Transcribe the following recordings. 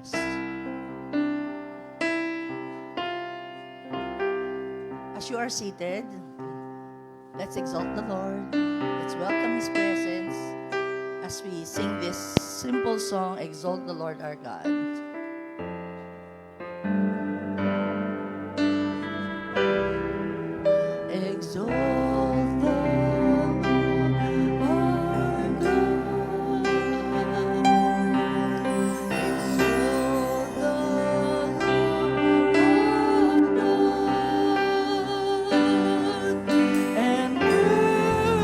songs. As you are seated, let's exalt the Lord. Let's welcome His presence as we sing this simple song, Exalt the Lord our God. Exalt the Lord our God. Exalt the Lord our God. And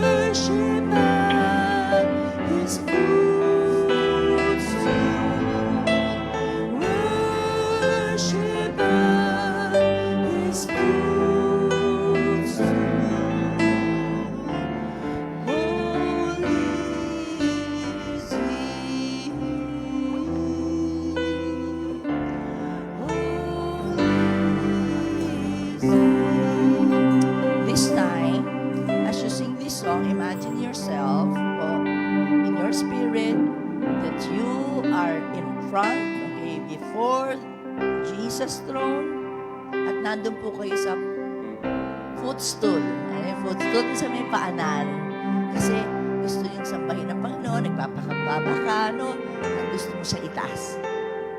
worship at His footstool. Worship at His footstool. Holy is He. This time, as you sing this song, imagine yourself in your spirit that you are in front, okay, before Jesus' throne, at nandun po kayo sa footstool. Ano yung footstool? Sa may paanan. Kasi gusto yung sambahin ng Panginoon, nagpapakababa ka, no? At gusto mo siya itaas.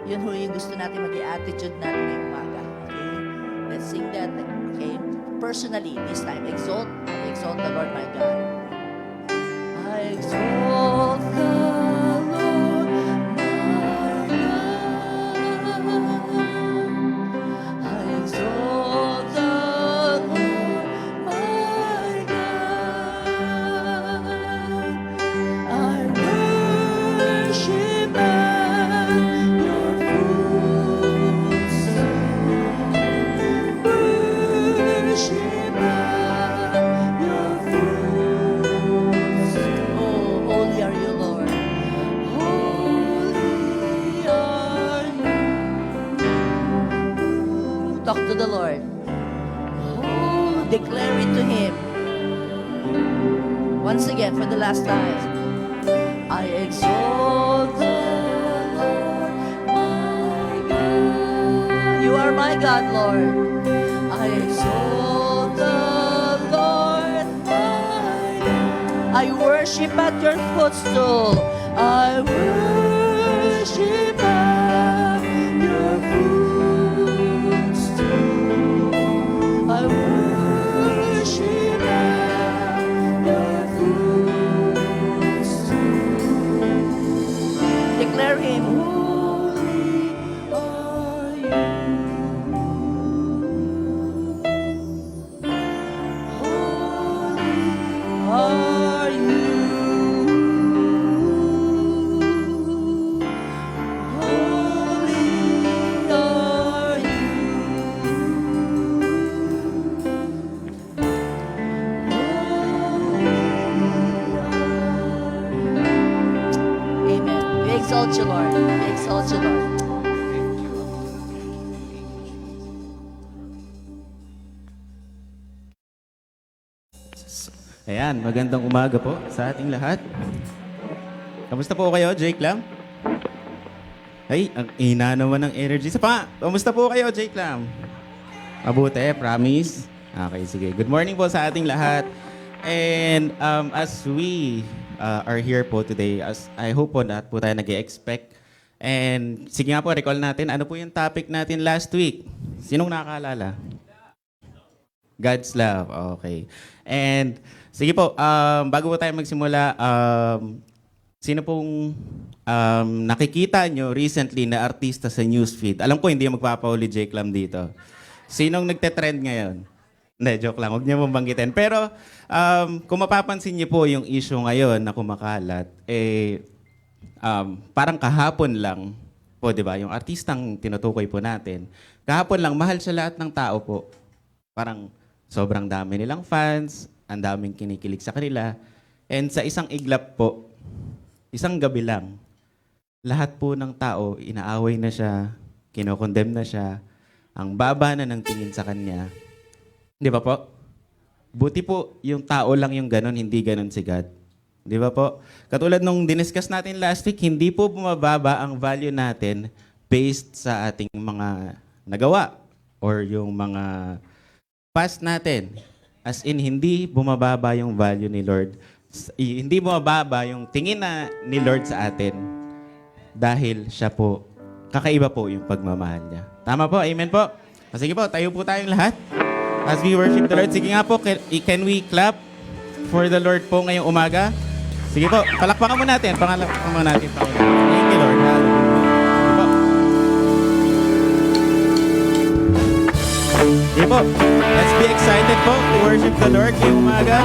Yun ho yung gusto natin maging attitude natin ngayong umaga. Okay? Let's sing that. Okay? Personally, this time, exalt the Lord my God. I exalt the Lord my God. I exalt the Lord my God. I worship at your footstool. Worship at your footstool. Oh, holy are you, Lord. Holy are you. Talk to the Lord. Oh, declare it to Him. Once again, for the last time. I exalt the Lord my God. You are my God, Lord. I exalt the Lord my God. I worship at your footstool. I worship at your footstool. I worship at your footstool. Declare Him, holy are you. Holy are you. Holy are you. Amen. We exalt you, Lord. We exalt you, Lord. Ayan, magandang umaga po sa ating lahat. Kamusta po kayo, Jake Lam? Ay, ang ina naman ng energy. Sa pa, kamusta po kayo, Jake Lam? Mabuti, promise? Okay, sige. Good morning po sa ating lahat. And as we are here po today, as I hope po lahat po tayo nag-expect. And sige nga po, recall natin, ano po yung topic natin last week? Sinong nakakaalala? God's love. Okay. And sige po, bago po tayo magsimula, sino pong nakikita nyo recently na artista sa newsfeed? Alam ko hindi magpapauli Jake Lam dito. Sinong nagte-trend ngayon? Hindi, joke lang. Huwag niyo mong banggitin. Pero kung mapapansin niyo po yung issue ngayon na kumakalat, parang kahapon lang po, di ba? Yung artistang tinutukoy po natin, kahapon lang, mahal sa lahat ng tao po. Parang sobrang dami nilang fans, ang daming kinikilig sa kanila. And sa isang iglap po, isang gabi lang, lahat po ng tao, inaaway na siya, kinokondem na siya, ang baba na ng tingin sa kanya. Di ba po? Buti po yung tao lang yung ganon, hindi ganon si God. Di ba po? Katulad nung diniscuss natin last week, hindi po bumababa ang value natin based sa ating mga nagawa or yung mga past natin. As in, hindi bumababa yung value ni Lord. Hindi bumababa yung tingin ni Lord sa atin dahil siya po, kakaiba po yung pagmamahal niya. Tama po? Amen po? Sige po, tayo po tayong lahat. As we worship the Lord, sige nga po, can we clap for the Lord po ngayong umaga? Sige po, palakpakan mo natin. Palakpakan mo natin. Thank you, Lord. Hallelujah. Sige po. Let's be excited po to worship the Lord ngayong umaga.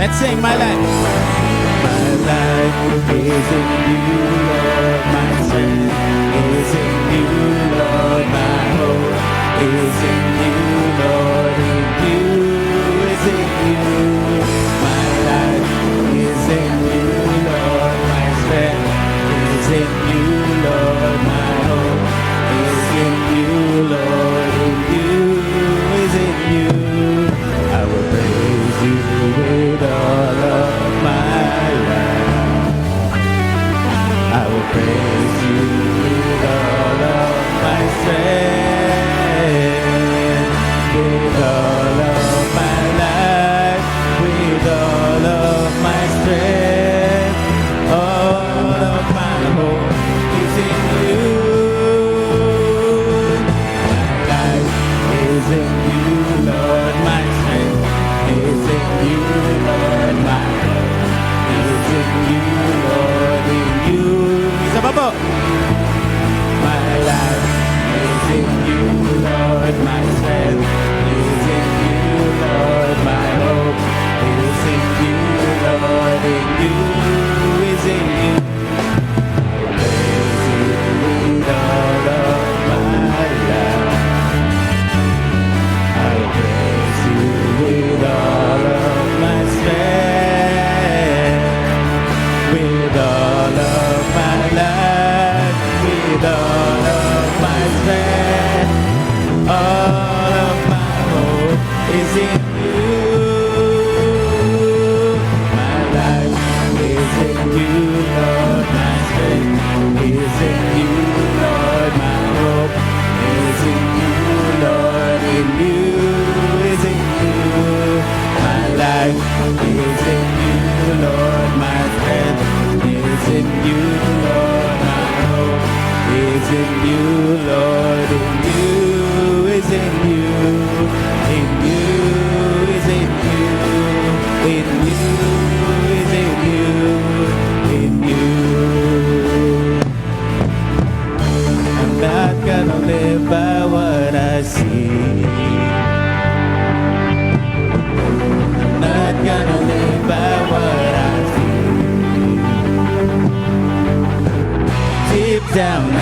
Let's sing, My Life. My life is in you, Lord. My strength is in you, Lord. My hope is in you, Lord. In you is in you. My life is in you, Lord. My strength is in you, Lord. My hope is in you, Lord. In you is in you. I will praise you with all of my life. I will praise you with all of my strength. With all of my life, with all of my strength, all of my hope is in you. My life is in you, Lord. My strength is in you, Lord. My hope is in you, Lord. In you. Isa pa po. My life is in you, Lord. My strength is in you, Lord. My hope is in you, Lord. In you is in you. Praise you with all of my life. I praise you with all of my strength. With all of my life. With all of my strength. All of my hope is in you. My life is in you, Lord. My strength is in you, Lord. My hope is in you, Lord. In you is in you. My life is in you, Lord. My strength is in you, Lord. My hope is in you, Lord. In you is in you. In you is in you. In you is in you. In you. I'm not gonna live by what I see. I'm not gonna live by what I feel. Deep down I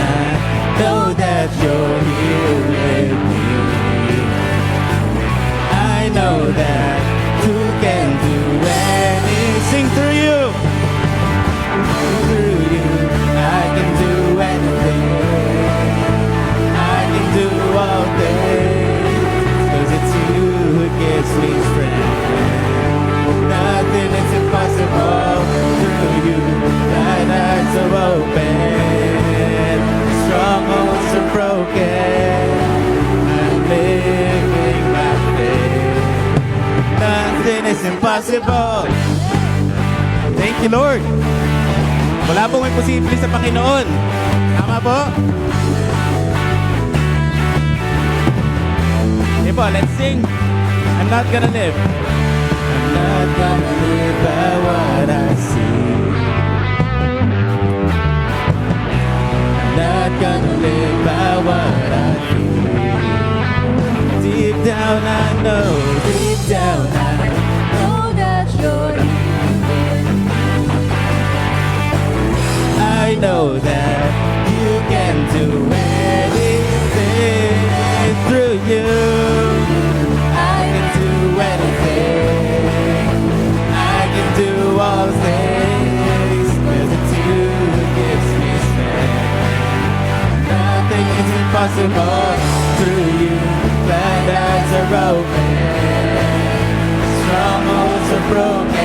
know that you're here with me. I know that you can do anything through you. Through you, I can do anything. I can do all things, 'cause it's you who gives me strength. Nothing is impossible through you. Thine eyes are open, strongholds are broken. I'm living by faith. Nothing is impossible. Thank you, Lord. Wala pong imposible sa Panginoon. Tama po? Okay po, let's sing. I'm not gonna live. I'm not gonna live by what I see. I'm not gonna live by what I feel. Deep down I know, deep down I know that you're here with me. I know that you can do anything through you. I can do anything. I can do all things. 'Cause it's you who gives me strength. Nothing is impossible through you. Blind eyes are open. Strongholds are broken.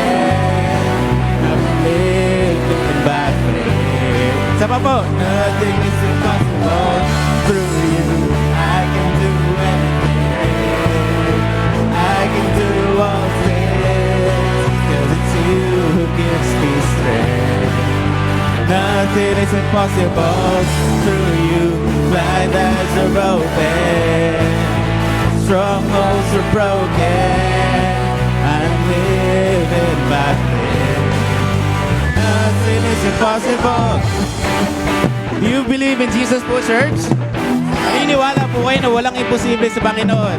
pa po. Nothing is impossible through you. I can do anything. I can do all things, 'cause it's you who gives me strength. Nothing is impossible through you. Blind eyes are open, strongholds are broken. I'm living by faith. Nothing is impossible. Do you believe in Jesus po, church? Naniniwala po kayo na walang imposible sa Panginoon?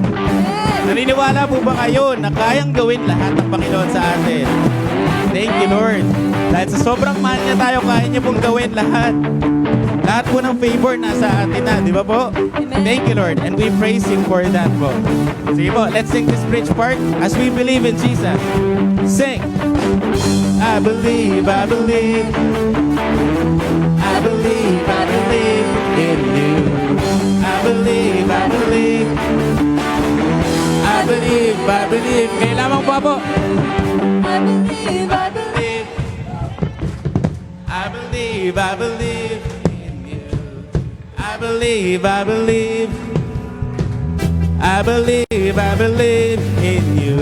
Naniniwala po ba kayo na kayang gawin lahat ng Panginoon sa atin? Thank you, Lord. Dahil sa sobrang mahal niya tayo, kaya niya pong gawin lahat. Lahat po ng favor nasa atin na, di ba po? Thank you, Lord. And we praise Him for that po. Sige po, let's sing this bridge part as we believe in Jesus. Sing. I believe, I believe. I believe, I believe in you. I believe, I believe. I believe, I believe. Kailangan pa po. I believe, I believe. I believe, I believe in you. I believe, I believe. I believe, I believe in you.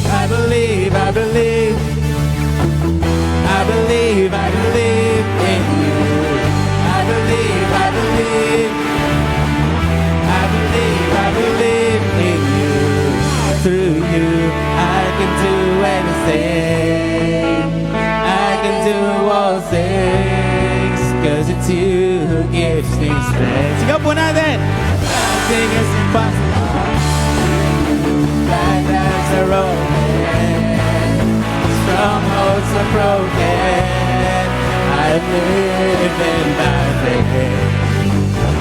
I believe, I believe. I believe, I believe in you. I believe, I believe. I believe, I believe in you. Through you, I can do anything. I can do all things, 'cause it's you who gives me strength. Sigaw po natin! Nothing is impossible. Blind eyes are open, strongholds are broken. I'm living by faith.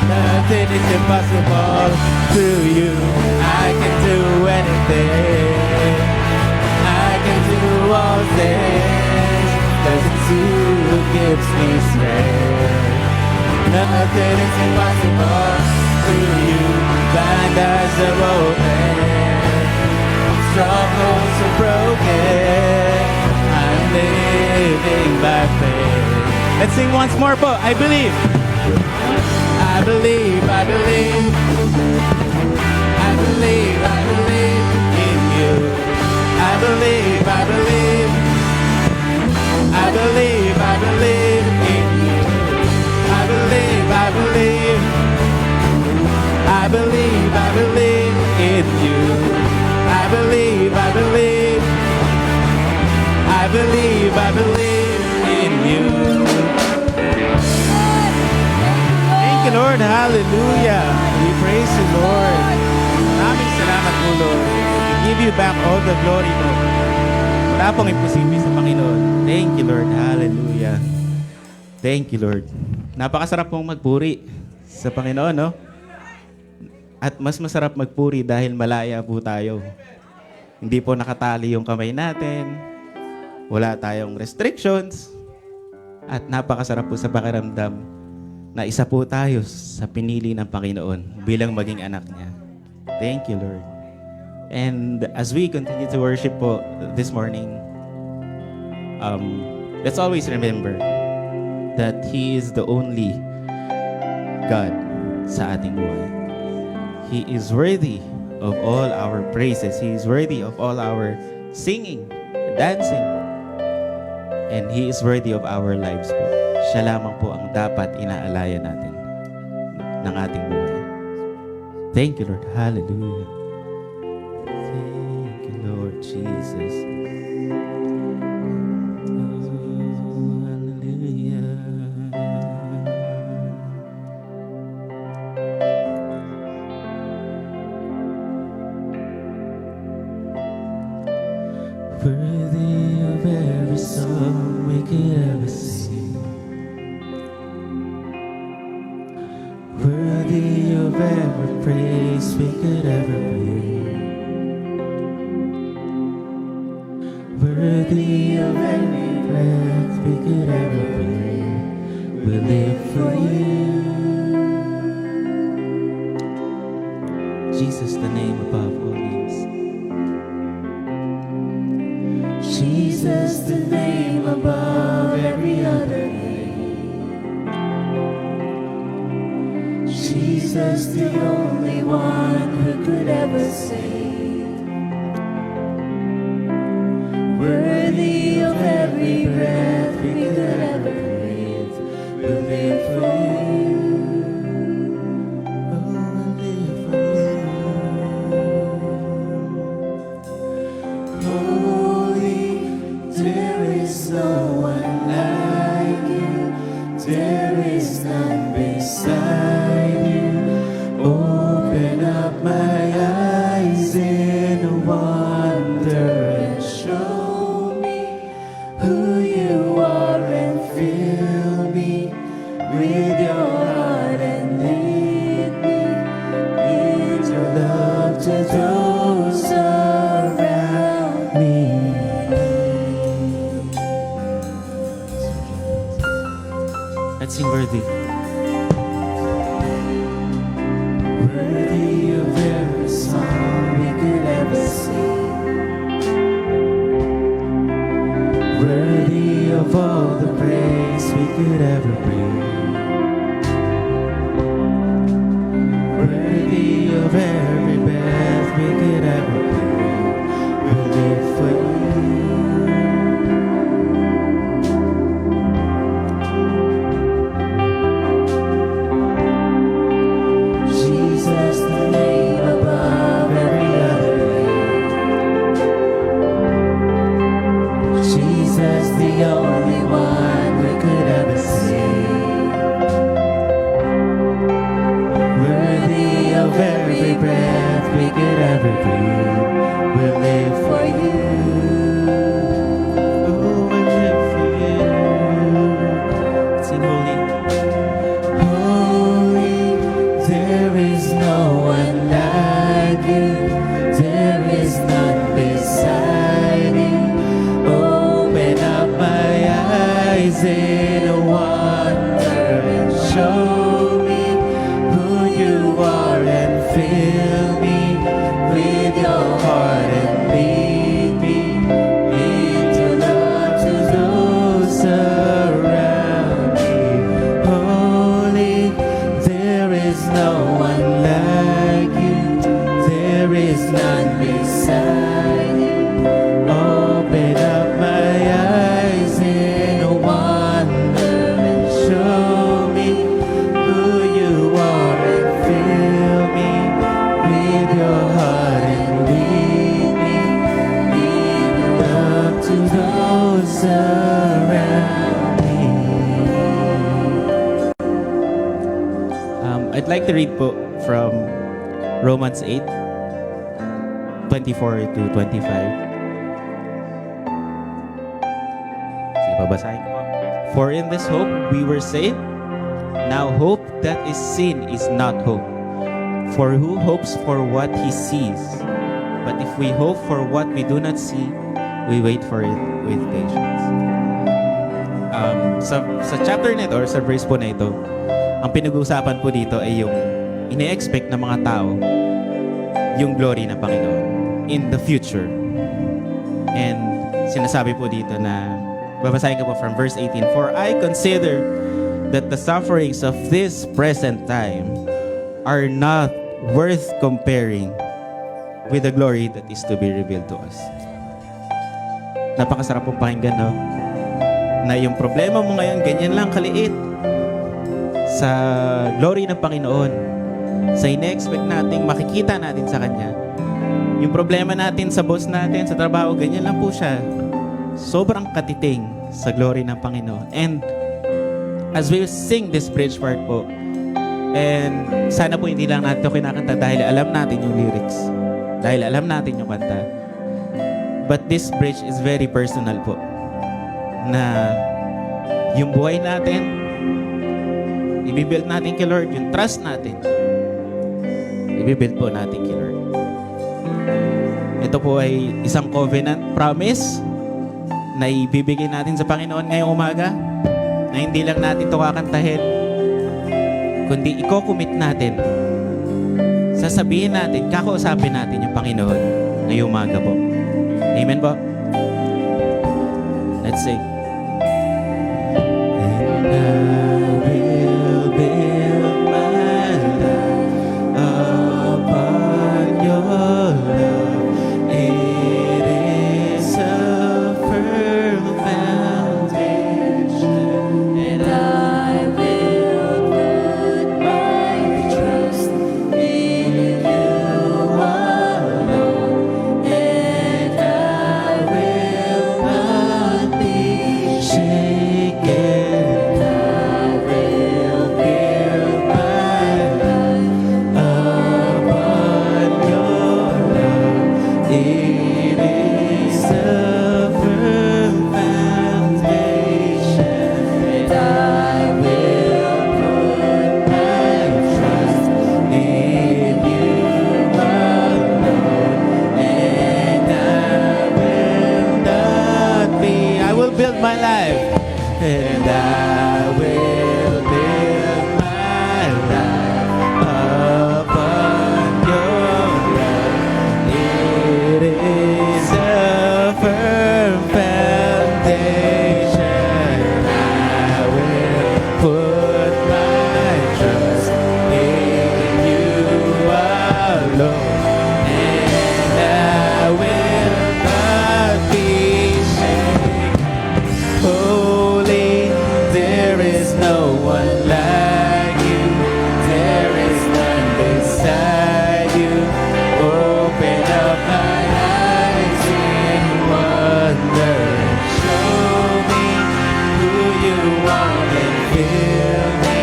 Nothing is impossible through you. I can do anything. I can do all things, 'cause it's you who gives me strength. Nothing is impossible through you. Blind eyes are open, strongholds are broken. I'm living by faith. Let's sing once more po. I believe. I believe, I believe. I believe, I believe in you. I believe, I believe. I believe, I believe in you. I believe, I believe. I believe, I believe in you. I believe, I believe. I believe, I believe in you. Thank you, Lord. Hallelujah. We praise you, Lord. Maraming salamat po, Lord. We give you back all the glory, Lord. Wala pong imposible sa Panginoon. Thank you, Lord. Hallelujah. Thank you, Lord. Napakasarap pong magpuri sa Panginoon, no? At mas masarap magpuri dahil malaya po tayo. Hindi po nakatali yung kamay natin. Wala tayong restrictions. At napakasarap po sa pakiramdam na isa po tayo sa pinili ng Panginoon bilang maging anak niya. Thank you, Lord. And as we continue to worship po this morning, let's always remember that He is the only God sa ating buhay. He is worthy of all our praises. He is worthy of all our singing, dancing. And He is worthy of our lives po. Siya lamang po ang dapat inaalaya natin ng ating buhay. Thank you, Lord. Hallelujah. Thank you, Lord Jesus. Oh, hallelujah. Worthy of every song we could ever sing. Worthy of every praise we could ever bring. Worthy of every breath we could ever breathe. We live for you. Jesus, the name above all names. Jesus, the name above every other name. Jesus, the only one who could ever save. Worthy of every breath we could ever breathe, we'll live for you. Oh, we'll live for you. Holy, there is no one like you. There is none beside you. Open up my eyes in wonder and show me who you are and fill me with your heart and lead me in your love to those around me. Let's sing worthy. Worthy of every song we could ever sing. Worthy of all the praise we could ever bring. Worthy of every breath we could ever breathe. We'll live for you. Jesus, the name above every other name. Jesus, the only one we could ever see. Worthy of every breath we could ever breathe. We'll live for you. Oh, we'll live for you. Let's sing holy. Holy, there is no one like you. There is none beside you. Open up my eyes in wonder and show me who you are and fill me with your heart and lead me into love to those around me. Holy, there is no one like you. There is none beside you. Open up my eyes in wonder and show me who you are and fill me with your heart and lead me in love to those around me. I'd like to read po from Romans 8, 24 to 25. Sige, babasahin ko po. For in this hope we were saved. Now hope that is seen is not hope. For who hopes for what he sees? But if we hope for what we do not see, we wait for it with patience. Sa chapter na ito or sa verse po na ito, ang pinag-uusapan po dito ay yung ine-expect ng mga tao yung glory ng Panginoon in the future. And sinasabi po dito na, babasahin ko po from verse 18, For I consider that the sufferings of this present time are not worth comparing with the glory that is to be revealed to us. Napakasarap pong pakinggan, no? Na yung problema mo ngayon, ganyan lang kaliit sa glory ng Panginoon, sa ine-expect nating makikita natin sa Kanya. Yung problema natin sa boss natin, sa trabaho, ganyan lang po siya. Sobrang katiting sa glory ng Panginoon. And as we sing this bridge part po, and sana po hindi lang natin ito kinakanta dahil alam natin yung lyrics, dahil alam natin yung kanta. But this bridge is very personal po, na yung buhay natin, ibibuild natin kay Lord, yung trust natin, ibibuild po natin kay Lord. Ito po ay isang covenant promise na ibibigay natin sa Panginoon ngayong umaga, na hindi lang natin ito kakantahin, kundi i-commit natin, sasabihin natin, kakausapin natin yung Panginoon ngayong umaga po. Amen po? Let's sing. And I will build my life build my life. And I will build my life upon your love. It is a firm foundation. I will put my trust in you alone. And I will not be shaken. Holy, there is no one like you. There is none beside you. Open up my eyes in wonder and show me who you are and fill me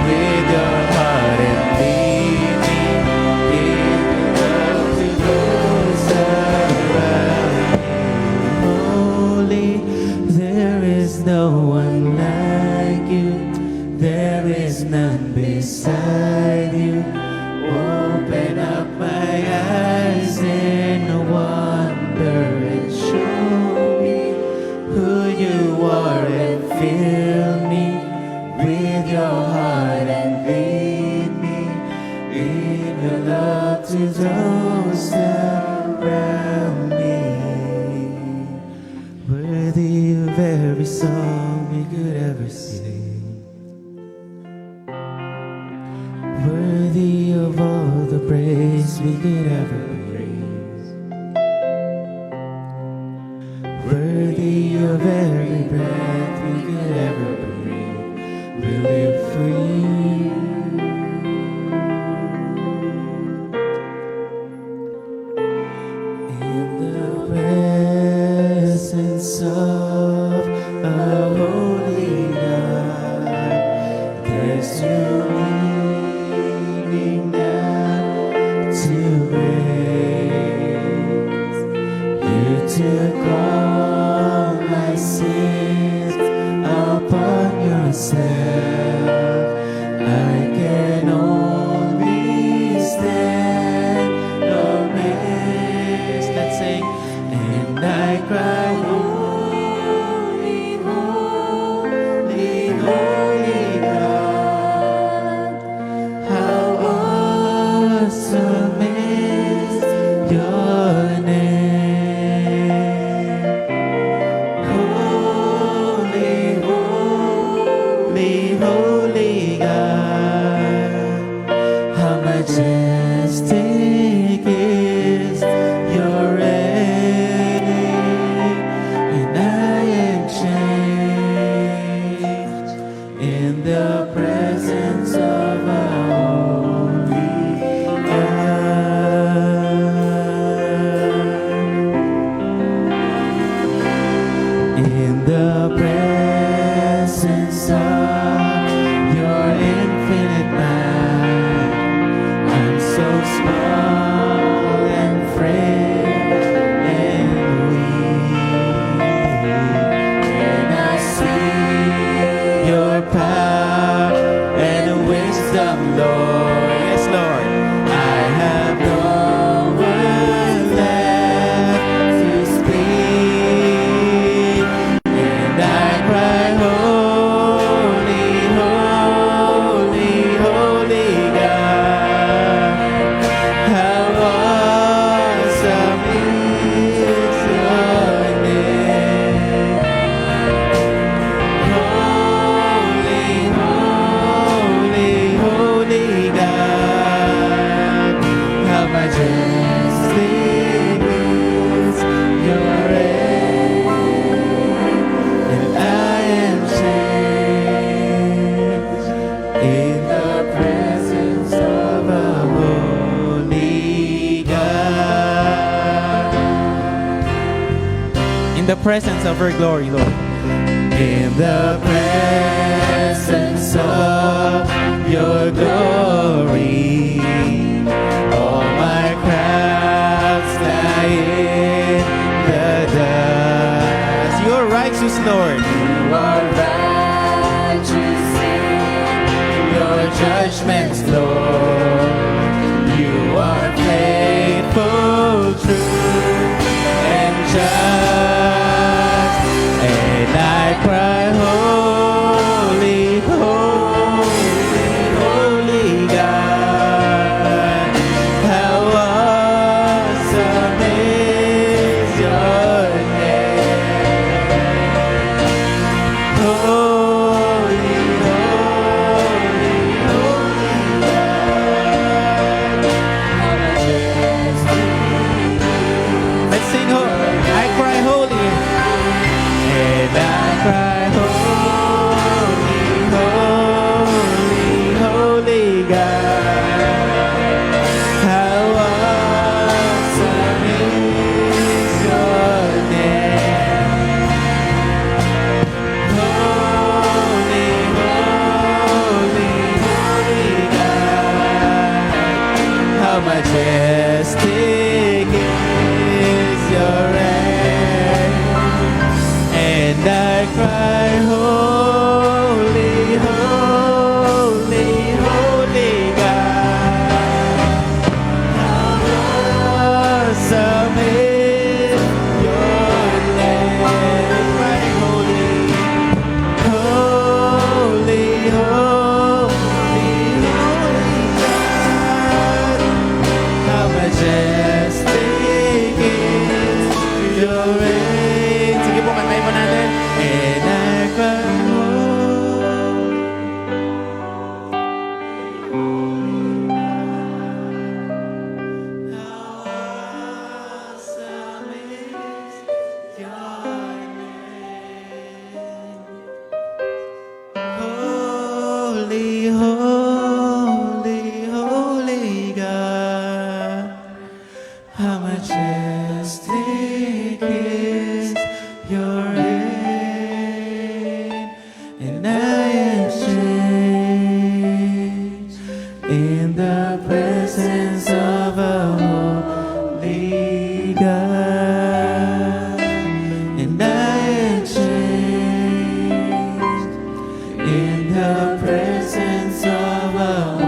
with your heart and lead me in love to those around me. Holy, there is no one like you. There is none beside you. Open up my eyes in wonder and show me who you are and fill me with your heart and lead me in your love to those around me. Worthy of every song we could ever sing. Worthy of all the praise we could ever praise. Worthy of every breath we could ever breathe. We live for you. In the presence of a holy God, there's no meaning now to raise. You took all my sins upon yourself. I can only stand amazed. Let's sing. And I cry, holy, holy, holy God. How awesome is your name. Holy, holy, holy God. How majestic is your reign. And I am changed in the presence of our holy God. In the presence of your infinite mind, I'm so small and frail and weak. And I see your power and wisdom, Lord. Yes, Lord. I have no words left to speak. And I cry, holy, holy, holy God. How awesome is your name. Holy, holy, holy God. How majestic is your reign. And I am changed in the presence of a holy God. In the presence of her glory, Lord. In the presence of your glory, all my crowds lie in the dust. You are righteous, Lord. You are righteous in your judgments, Lord. You are faithful, true, and just. And And I cry, holy, holy, holy God. How awesome is your name. Cry, holy, holy, holy, holy God. How majestic is your reign. Sige po, kantayin mo natin. And I cry, holy, holy, holy God. How majestic is your reign, and I am changed in the presence of a holy God, and I am changed in the presence of a holy.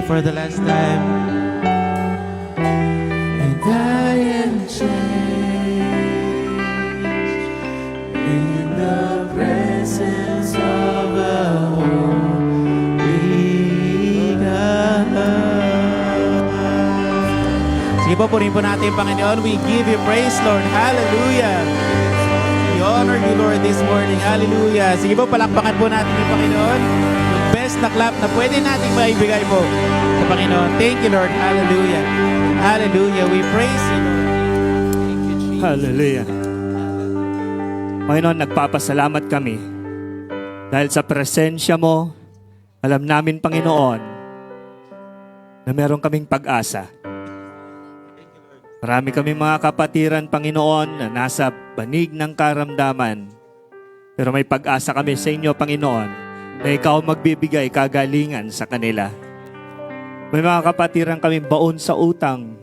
For the last time. And I am changed in the presence of a holy God. Sige po, purihin po natin, Panginoon. We give you praise, Lord. Hallelujah. We honor you, Lord, this morning. Hallelujah. Sige po, palakpakan po natin yung Panginoon. Yung best na clap na pwede nating maibigay po sa Panginoon. Thank you, Lord. Hallelujah. Hallelujah. We praise you, Lord. Thank you, Jesus. Hallelujah. Panginoon, nagpapasalamat kami dahil sa presensya mo, alam namin, Panginoon, na meron kaming pag-asa. Marami kaming mga kapatiran, Panginoon, na nasa banig ng karamdaman. Pero may pag-asa kami sa inyo, Panginoon, na ikaw magbibigay kagalingan sa kanila. May mga kapatiran kami baon sa utang.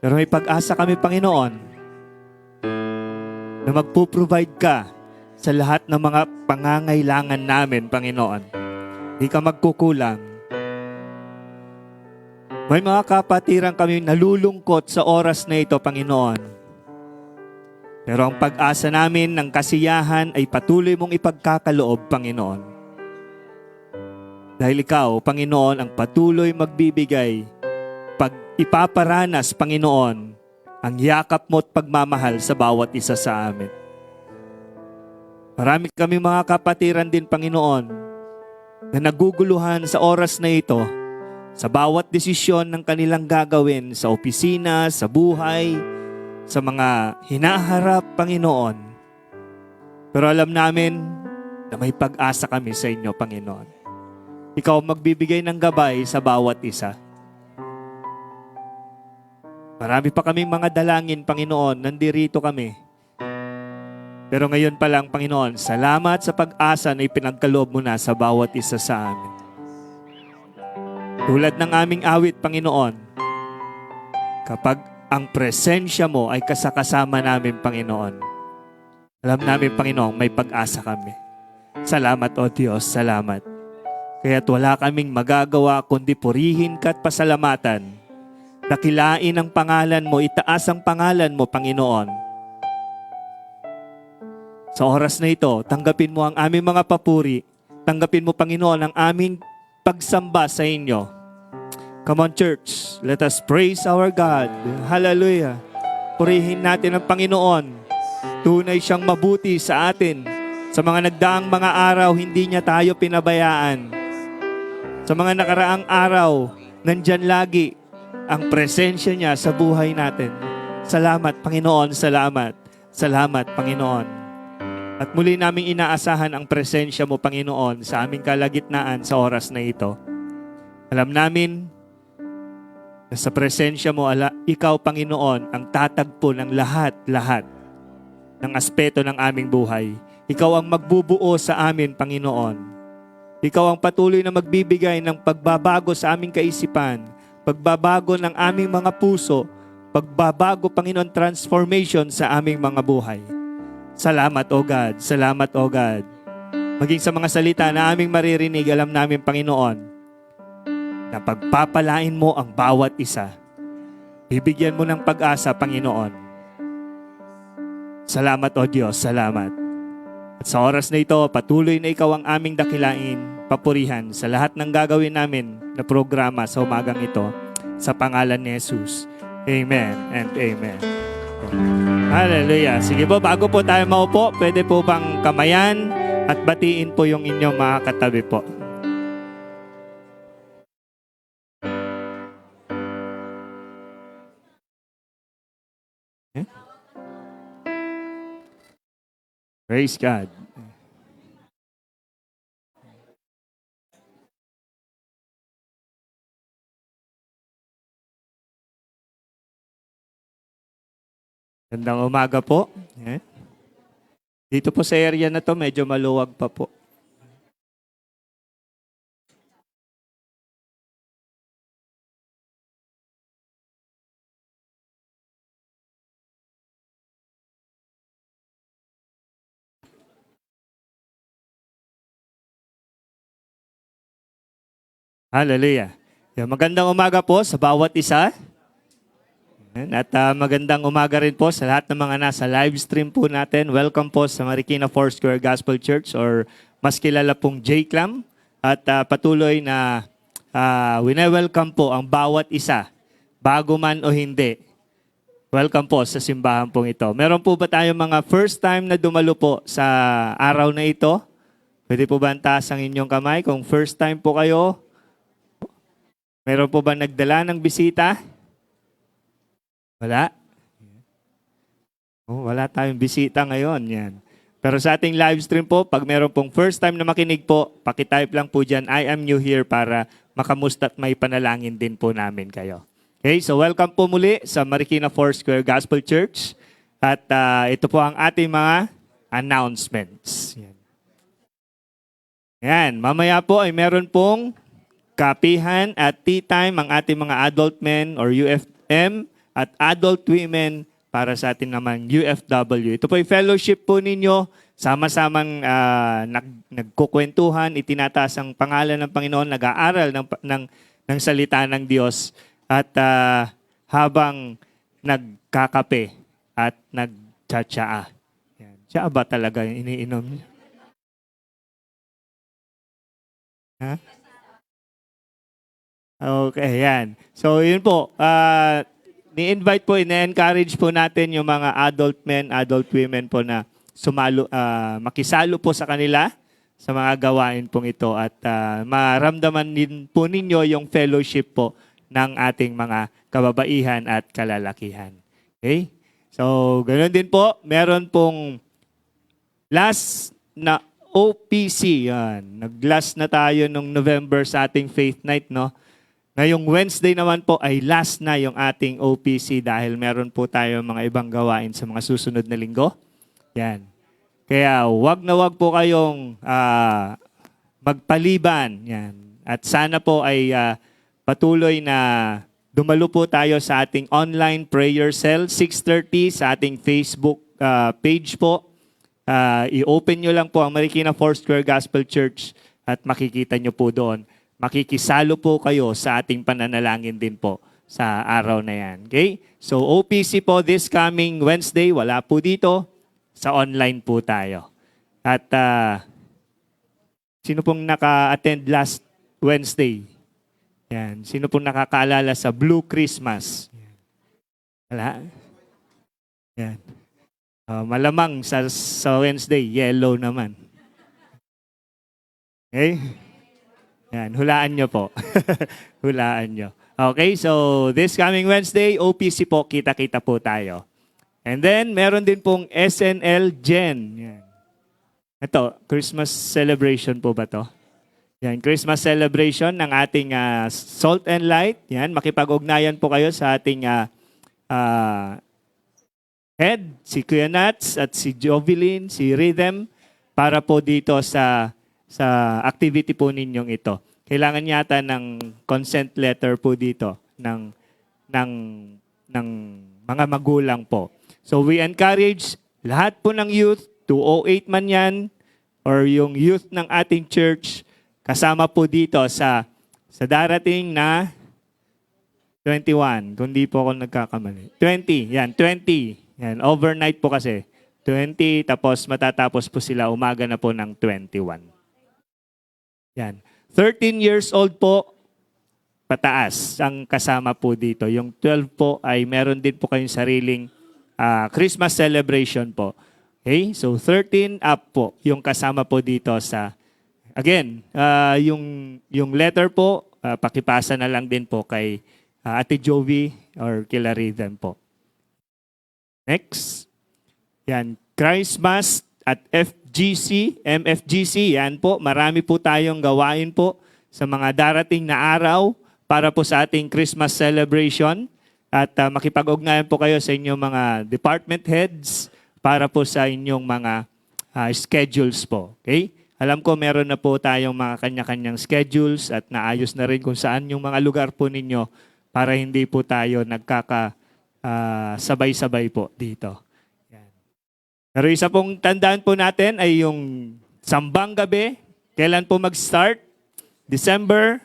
Pero may pag-asa kami, Panginoon, na magpo-provide ka sa lahat ng mga pangangailangan namin, Panginoon. Hindi ka magkukulang. May mga kapatiran kami nalulungkot sa oras na ito, Panginoon. Pero ang pag-asa namin ng kasiyahan ay patuloy mong ipagkakaloob, Panginoon. Dahil ikaw, Panginoon, ang patuloy magbibigay, pag ipaparanas, Panginoon, ang yakap mo at pagmamahal sa bawat isa sa amin. Marami kami mga kapatiran din, Panginoon, na naguguluhan sa oras na ito sa bawat desisyon ng kanilang gagawin sa opisina, sa buhay, sa mga hinaharap, Panginoon. Pero alam namin na may pag-asa kami sa inyo, Panginoon. Ikaw magbibigay ng gabay sa bawat isa. Marami pa kaming mga dalangin, Panginoon, nandirito kami. Pero ngayon pa lang, Panginoon, salamat sa pag-asa na ipinagkaloob mo na sa bawat isa sa amin. Tulad ng aming awit, Panginoon, kapag ang presensya mo ay kasakasama namin, Panginoon, alam namin, Panginoon, may pag-asa kami. Salamat, O Diyos, salamat. Kaya't wala kaming magagawa kundi purihin ka at pasalamatan. Dakilain ang pangalan mo, itaas ang pangalan mo, Panginoon. Sa oras na ito, tanggapin mo ang aming mga papuri. Tanggapin mo, Panginoon, ang aming pagsamba sa inyo. Come on, church. Let us praise our God. Hallelujah. Purihin natin ang Panginoon. Tunay siyang mabuti sa atin. Sa mga nagdaang mga araw, hindi niya tayo pinabayaan. Sa mga nakaraang araw, nandyan lagi ang presensya niya sa buhay natin. Salamat, Panginoon. Salamat. Salamat, Panginoon. At muli naming inaasahan ang presensya mo, Panginoon, sa aming kalagitnaan sa oras na ito. Alam namin na sa presensya mo, ikaw, Panginoon, ang tatagpo ng lahat-lahat ng aspeto ng aming buhay. Ikaw ang magbubuo sa amin, Panginoon. Ikaw ang patuloy na magbibigay ng pagbabago sa aming kaisipan, pagbabago ng aming mga puso, pagbabago, Panginoon, transformation sa aming mga buhay. Salamat, O God. Salamat, O God. Maging sa mga salita na aming maririnig, alam namin, Panginoon, na pagpapalain mo ang bawat isa. Bibigyan mo ng pag-asa, Panginoon. Salamat, O Diyos. Salamat. At sa oras na ito, patuloy na ikaw ang aming dakilain, papurihan sa lahat ng gagawin namin na programa sa umagang ito. Sa pangalan ni Jesus. Amen and amen. Hallelujah. Sige po, bago po tayo maupo, pwede po bang kamayan at batiin po yung inyong mga katabi po. Praise God. Gandang umaga po. Dito po sa area na to, medyo maluwag pa po. Hallelujah. Magandang umaga po sa bawat isa. At magandang umaga rin po sa lahat ng mga nasa live stream po natin. Welcome po sa Marikina Foursquare Gospel Church or mas kilala pong JCLAM. At patuloy na wine-welcome po ang bawat isa, bago man o hindi. Welcome po sa simbahan pong ito. Meron po ba tayong mga first time na dumalo po sa araw na ito? Pwede po ba taas ang inyong kamay kung first time po kayo? Meron po ba nagdala ng bisita? Wala? Wala tayong bisita ngayon. Yan. Pero sa ating live stream po, pag meron pong first time na makinig po, pakitype lang po dyan, I am new here para makamusta at may panalangin din po namin kayo. Okay, so welcome po muli sa Marikina Foursquare Gospel Church. At ito po ang ating mga announcements. Yan. Mamaya po ay meron pong kapihan at tea time ang ating mga adult men or UFM at adult women para sa atin naman UFW. Ito po yung fellowship po ninyo, sama-samang nagkukwentuhan, itinataas ang pangalan ng Panginoon, nag-aaral ng salita ng Diyos at habang nagkakape at nagtsatsaa. Tsaa ba talaga yung iniinom niyo? Ha? Okay, yan. So, yun po. Ni-invite po, ina-encourage po natin yung mga adult men, adult women po na makisalo po sa kanila sa mga gawain pong ito at maramdaman din po ninyo yung fellowship po ng ating mga kababaihan at kalalakihan. Okay? So, ganoon din po. Meron pong last na OPC. Yan. Nag-last na tayo nung November sa ating Faith Night, no? Ngayong Wednesday naman po ay last na yung ating OPC dahil meron po tayo mga ibang gawain sa mga susunod na linggo. Yan. Kaya wag na wag po kayong magpaliban. Yan. At sana po ay patuloy na dumalo po tayo sa ating online prayer cell, 6:30 sa ating Facebook page po. I-open nyo lang po ang Marikina Foursquare Gospel Church at makikita nyo po doon. Makikisalo po kayo sa ating pananalangin din po sa araw na yan. Okay? So OPC po this coming Wednesday, wala po dito. Sa online po tayo. At sino pong naka-attend last Wednesday? Yan. Sino pong nakakaalala sa Blue Christmas? Wala? Yan. Malamang sa Wednesday, yellow naman. Okay? Yan, hulaan nyo po. Hulaan nyo. Okay, so this coming Wednesday, OPC po, kita-kita po tayo. And then, meron din pong SNL Gen. Yan. Ito, Christmas celebration po ba to? Yan, Christmas celebration ng ating Salt and Light. Yan, makipag-ugnayan po kayo sa ating head, si Kuya Nats at si Jovelyn, si Rhythm, para po dito sa activity po ninyong ito. Kailangan yata ng consent letter po dito ng mga magulang po. So we encourage Lahat po ng youth, 208 man yan, or yung youth ng ating church, kasama po dito sa darating na 21, kung di po ako nagkakamali. 20, yan, 20. Yan, overnight po kasi. 20, tapos matatapos po sila umaga na po ng 21. Yan. 13 years old po, pataas ang kasama po dito. Yung 12 po ay meron din po kayong sariling Christmas celebration po. Okay? So 13 up po yung kasama po dito sa, again, yung letter po, pakipasa na lang din po kay Ate Jovi or kila Rhythm po. Next. Yan, Christmas at MFGC, yan po, marami po tayong gawain po sa mga darating na araw para po sa ating Christmas celebration. At makipag-ugnayan po kayo sa inyong mga department heads para po sa inyong mga schedules po. Okay? Alam ko meron na po tayong mga kanya-kanyang schedules at naayos na rin kung saan yung mga lugar po ninyo para hindi po tayo sabay-sabay po dito. Yan. Pero isa pong tandaan po natin ay yung sambang gabi. Kailan po mag-start? December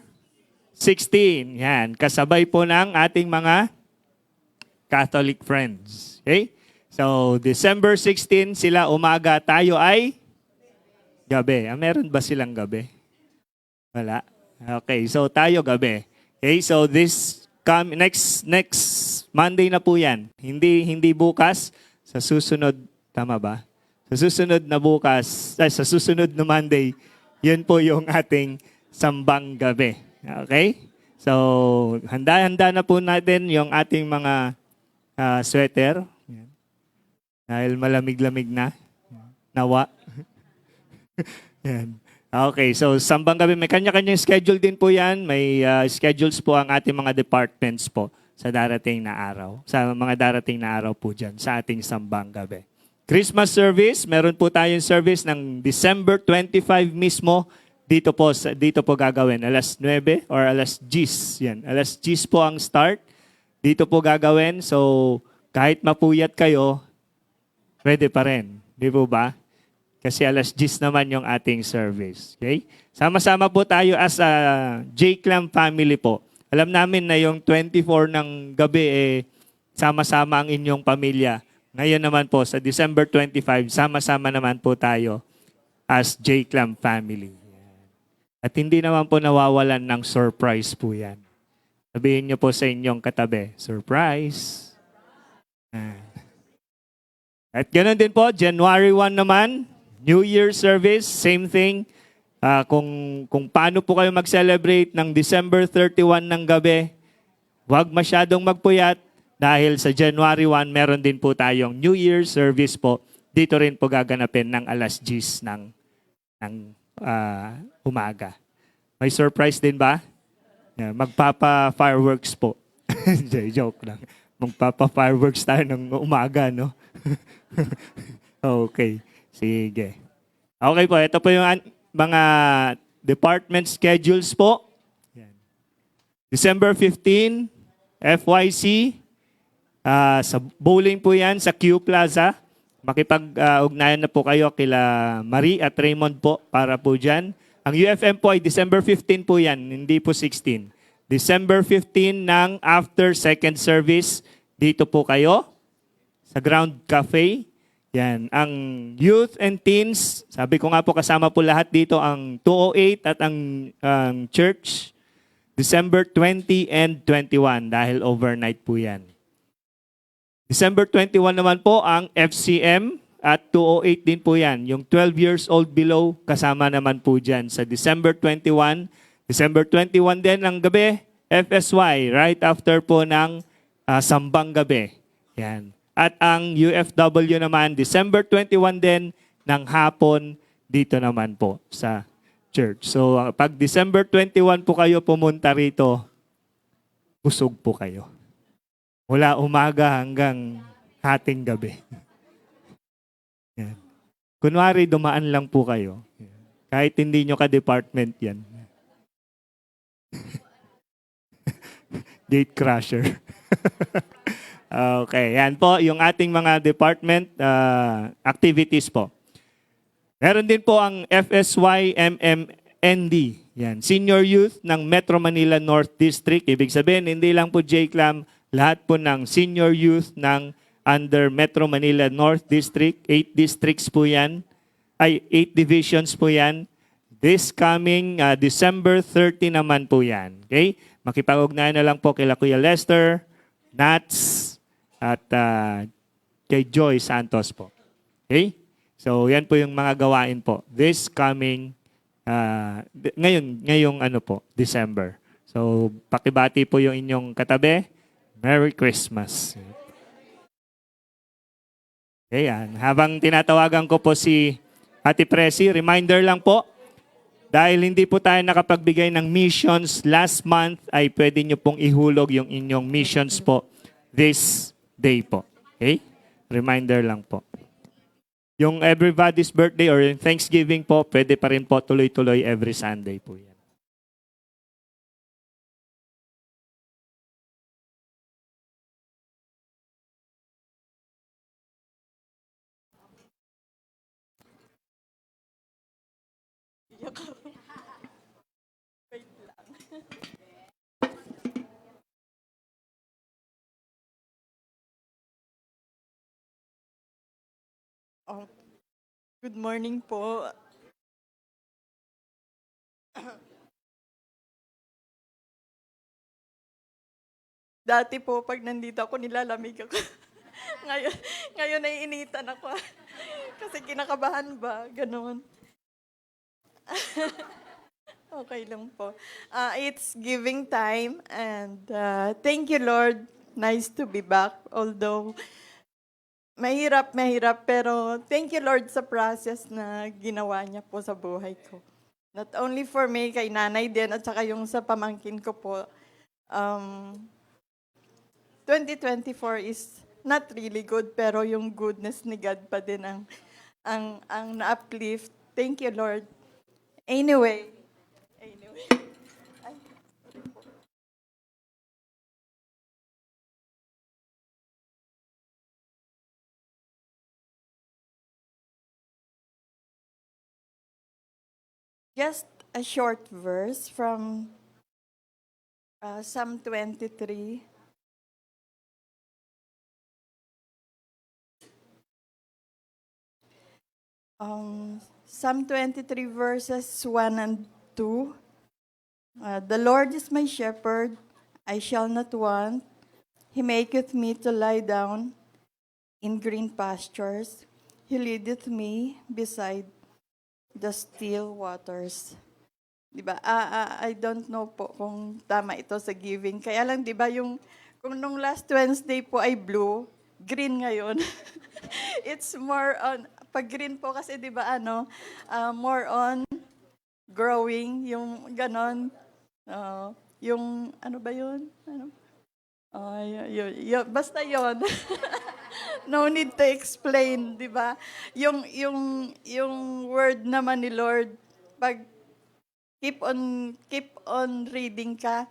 16. Yan. Kasabay po ng ating mga Catholic friends. Okay? So, December 16 sila umaga, tayo ay gabi. Meron ba silang gabi? Wala. Okay, so tayo gabi. Okay, so this next Monday na po 'yan. Hindi bukas, sa susunod, tama ba? Sa susunod na bukas, sa susunod na Monday, 'yun po yung ating sambang gabi. Okay? So, handa-handa na po natin yung ating mga sweater. Yan. Dahil malamig-lamig na. Nawa. Yan. Okay, so sambang gabi. May kanya-kanyang schedule din po yan. May schedules po ang ating mga departments po sa darating na araw. Sa mga darating na araw po dyan sa ating sambang gabi. Christmas service, meron po tayong service ng December 25 mismo. Dito po gagawin. Alas 9 or alas 10. Yan. Alas 10 po ang start. Dito po gagawin. So, kahit mapuyat kayo, pwede pa rin. Di po ba? Kasi alas 10 naman yung ating service. Okay? Sama-sama po tayo as a J-Clam family po. Alam namin na yung 24 ng gabi, sama-sama ang inyong pamilya. Ngayon naman po, sa December 25, sama-sama naman po tayo as J-Clam family. At hindi naman po nawawalan ng surprise po yan. Sabihin niyo po sa inyong katabi, surprise. At ganoon din po, January 1 naman, New Year service, same thing. Kung paano po kayo mag-celebrate ng December 31 ng gabi, huwag masyadong magpuyat dahil sa January 1, meron din po tayong New Year service po. Dito rin po gaganapin ng alas 10 ng umaga. May surprise din ba? Yeah, magpapa-fireworks po. Joke lang. Magpapa-fireworks tayo ng umaga, no? Okay. Sige. Okay po, ito po yung mga department schedules po. Yan. December 15, FYC. Sa bowling po yan, sa Q Plaza. Makipag-ugnayan na po kayo kila Marie at Raymond po para po dyan. Ang UFM po ay December 15 po yan, hindi po 16. December 15 ng after second service, dito po kayo sa Ground Cafe. Yan. Ang youth and teens, sabi ko nga po kasama po lahat dito ang 208 at ang church, December 20 and 21 dahil overnight po yan. December 21 naman po ang FCM at 208 din po yan. Yung 12 years old below, kasama naman po dyan sa December 21. December 21 din ang gabi, FSY, right after po ng sambang gabi. Yan. At ang UFW naman, December 21 din ng hapon, dito naman po sa church. So pag December 21 po kayo pumunta rito, busog po kayo. Mula umaga hanggang hating gabi. Yan. Kunwari, dumaan lang po kayo. Kahit hindi nyo ka-department yan. Gate crusher. Okay, yan po yung ating mga department activities po. Meron din po ang FSY MMND, yan, Senior Youth ng Metro Manila North District. Ibig sabihin, hindi lang po JCLAM, lahat po ng Senior Youth ng under Metro Manila North District. 8 districts po yan, ay 8 divisions po yan. This coming December 30 naman po yan. Okay? Makipag-ugnayan na lang po kila Kuya Lester, Nats, at kay Joy Santos po. Okay? So, yan po yung mga gawain po. This coming, ngayong ano po, December. So, pakibati po yung inyong katabi. Merry Christmas. Okay, yan. Habang tinatawagan ko po si Ate Presi, reminder lang po, dahil hindi po tayo nakapagbigay ng missions last month, ay pwede nyo pong ihulog yung inyong missions po this day po. Okay? Reminder lang po. Yung everybody's birthday or yung Thanksgiving po, pwede pa rin po tuloy-tuloy every Sunday po yan. Oh, good morning po. Dati po, pag nandito ako, nilalamig ako. ngayon naiinitan ako. Kasi kinakabahan ba? Ganon. Okay lang po. It's giving time and thank you, Lord. Nice to be back. Although, mahirap, pero thank you, Lord, sa process na ginawa niya po sa buhay ko. Not only for me, kay nanay din, at saka yung sa pamangkin ko po. 2024 is not really good, pero yung goodness ni God pa din ang na-uplift. Thank you, Lord. Anyway. Ay. Just a short verse from Psalm 23. Psalm 23 verses 1 and 2. The Lord is my shepherd, I shall not want. He maketh me to lie down in green pastures. He leadeth me beside the still waters. Diba? I don't know po kung tama ito sa giving. Kaya lang, diba, kung nung last Wednesday po ay blue, green ngayon. It's more on, pag green po kasi, diba, more on growing, yung ganon. Yung, ano ba yun? Basta yun. No need to explain, di ba? Yung word naman ni Lord, pag keep on reading ka,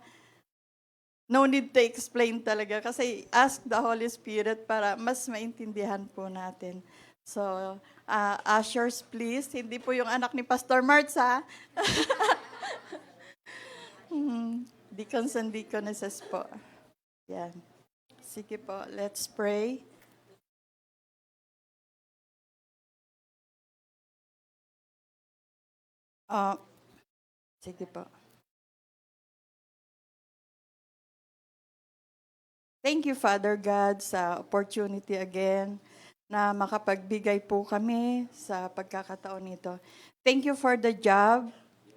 no need to explain talaga. Kasi ask the Holy Spirit para mas maintindihan po natin. So, ushers, please. Hindi po yung anak ni Pastor Martz, ha? Deacons and deaconesses po. Yan. Sige po, let's pray. Sige po. Thank you, Father God, sa opportunity again na makapagbigay po kami sa pagkakataon nito. Thank you for the job.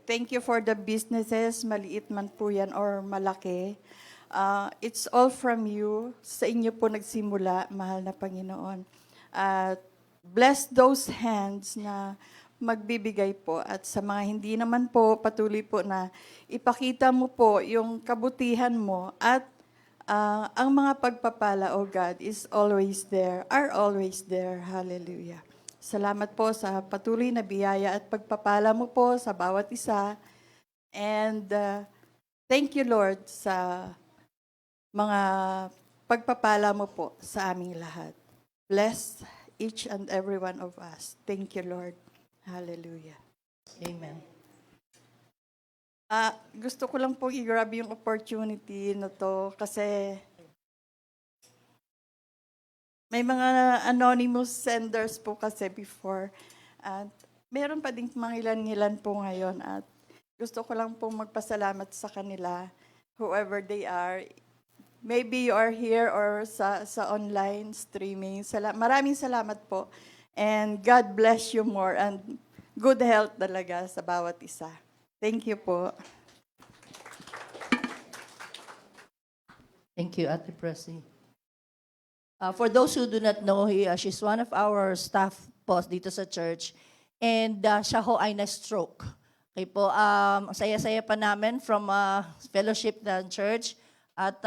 Thank you for the businesses, maliit man po yan or malaki. It's all from you. Sa inyo po nagsimula, mahal na Panginoon. Bless those hands na magbibigay po. At sa mga hindi naman po, patuloy po na ipakita mo po yung kabutihan mo at ang mga pagpapala, oh God, is always there, are always there. Hallelujah. Salamat po sa patuloy na biyaya at pagpapala mo po sa bawat isa. And thank you, Lord, sa mga pagpapala mo po sa aming lahat. Bless each and every one of us. Thank you, Lord. Hallelujah. Amen. Gusto ko lang pong i-grab yung opportunity na to kasi may mga anonymous senders po kasi before at meron pa ding mangilan-ngilan po ngayon at gusto ko lang pong magpasalamat sa kanila, whoever they are. Maybe you are here or sa online streaming. Maraming salamat po. And God bless you more and good health talaga sa bawat isa. Thank you po. Thank you, Ate Presi. For those who do not know, she's one of our staff po dito sa church. And siya ho ay na-stroke. Okay po, saya-saya pa namin from fellowship ng church. At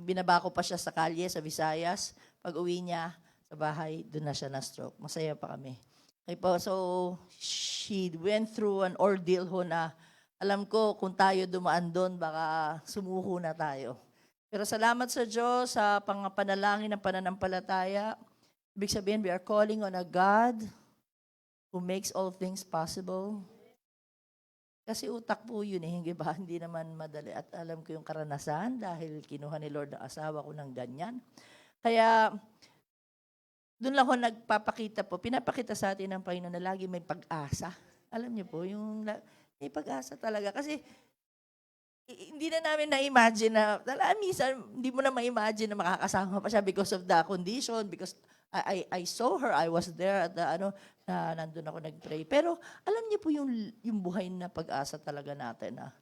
binaba ko pa siya sa kalye, sa Visayas. Pag uwi niya sa bahay, doon na siya na-stroke. Masaya pa kami. Okay po, so she went through an ordeal ho na alam ko kung tayo dumaan doon, baka sumuko na tayo. Pero salamat sa Diyos sa panganalangin ng pananampalataya. Ibig sabihin, we are calling on a God who makes all things possible. Kasi utak po yun hindi ba? Hindi naman madali. At alam ko yung karanasan dahil kinuha ni Lord ang asawa ko ng ganyan. Kaya, doon lang ako nagpapakita po. Pinapakita sa atin ng Panginoon na lagi may pag-asa. Alam niyo po, yung may pag-asa talaga. Kasi, hindi na namin na-imagine na, minsan, hindi mo na ma-imagine na makakasama pa siya because of the condition, because I saw her, I was there at na nandun ako nag-pray. Pero alam niyo po yung buhay na pag-asa talaga natin na,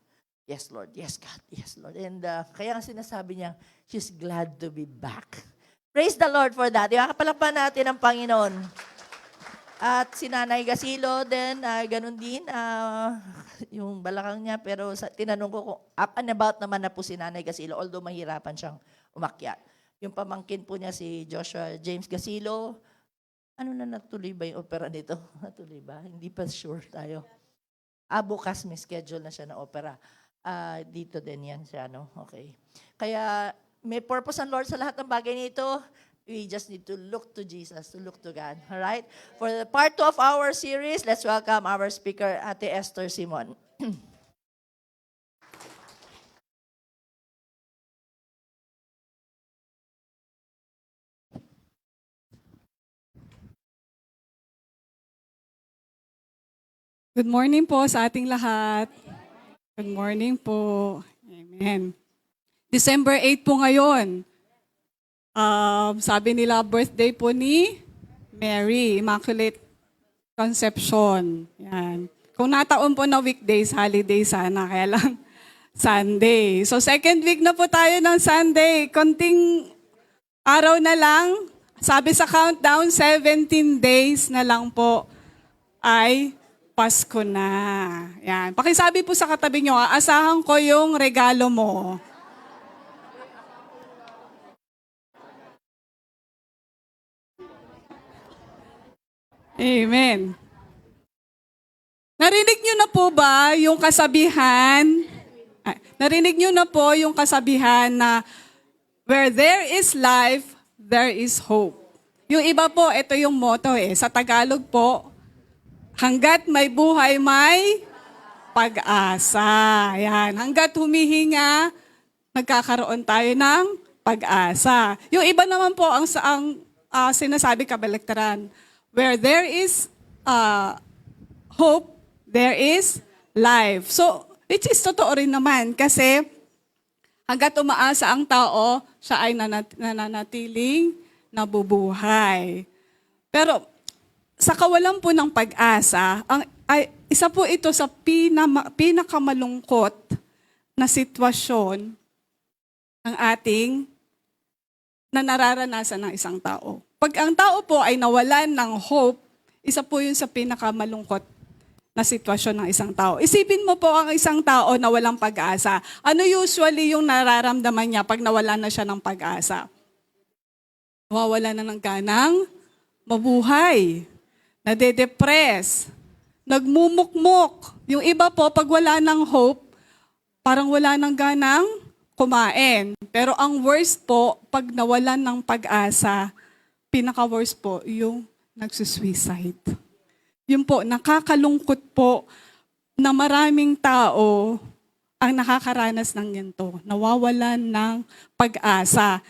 yes Lord, yes God, yes Lord. And kaya nga sinasabi niya, she's glad to be back. Praise the Lord for that. Ikakapalakpan natin ang Panginoon. At si Nanay Gasilo din, ganun din, yung balakang niya. Pero tinanong ko kung up and about naman na po si Nanay Gasilo, although mahirapan siyang umakyat. Yung pamangkin po niya si Joshua James Gasilo, natuloy ba yung opera nito? Natuloy ba? Hindi pa sure tayo. Bukas may schedule na siya na opera. Dito din yan siya, no? Okay. Kaya may purpose ang Lord sa lahat ng bagay nito. We just need to look to Jesus, to look to God. All right? For the part 2 of our series, let's welcome our speaker, Ate Esther Simon. Good morning po sa ating lahat. Good morning po. Amen. December 8 po ngayon. Sabi nila birthday po ni Mary, Immaculate Conception. Yan. Kung nataon po na weekdays, holiday sana, kaya lang Sunday. So second week na po tayo ng Sunday. Konting araw na lang. Sabi sa countdown, 17 days na lang po ay Pasko na. Yan. Pakisabi po sa katabi nyo, asahan ko yung regalo mo. Amen. Narinig nyo na po ba yung kasabihan? Narinig nyo na po yung kasabihan na where there is life, there is hope. Yung iba po, ito yung motto Sa Tagalog po, hanggat may buhay, may pag-asa. Yan. Hanggat humihinga, nagkakaroon tayo ng pag-asa. Yung iba naman po, ang sinasabi kabaliktaran, where there is hope, there is life. So, which is totoo rin naman kasi hanggat umaasa ang tao, siya ay nananatiling nabubuhay. Pero, sa kawalan po ng pag-asa, isa po ito sa pinakamalungkot na sitwasyon ng ating na nararanasan ng isang tao. Pag ang tao po ay nawalan ng hope, isa po yun sa pinakamalungkot na sitwasyon ng isang tao. Isipin mo po ang isang tao na walang pag-asa. Ano usually yung nararamdaman niya pag nawalan na siya ng pag-asa? Nawawala na ng ganang mabuhay. Nade-depress, nagmumukmok. Yung iba po, pag wala ng hope, parang wala ng ganang kumain. Pero ang worst po, pag nawalan ng pag-asa, pinaka-worst po, yung nagsusuicide. Yun po, nakakalungkot po na maraming tao ang nakakaranas ng ganito, nawawalan ng pag-asa.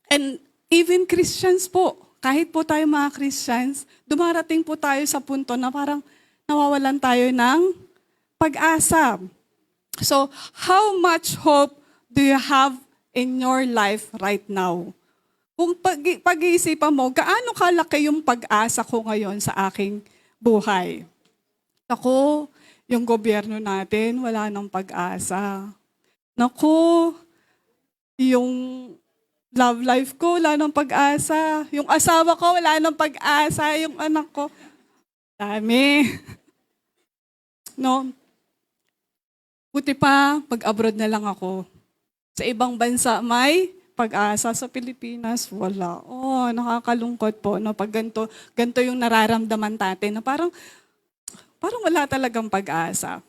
And even Christians po, kahit po tayo mga Christians, dumarating po tayo sa punto na parang nawawalan tayo ng pag-asa. So, how much hope do you have in your life right now? Kung pag-iisipan mo, gaano kalaki yung pag-asa ko ngayon sa aking buhay? Ako, yung gobyerno natin, wala nang pag-asa. Naku, yung love life ko, wala nang pag-asa. Yung asawa ko, wala nang pag-asa. Yung anak ko, dami. No? Buti pa, pag-abroad na lang ako. Sa ibang bansa, may pag-asa. Sa Pilipinas, wala. Oh, nakakalungkot po. No? Pag ganito yung nararamdaman natin, na parang wala talagang pag-asa.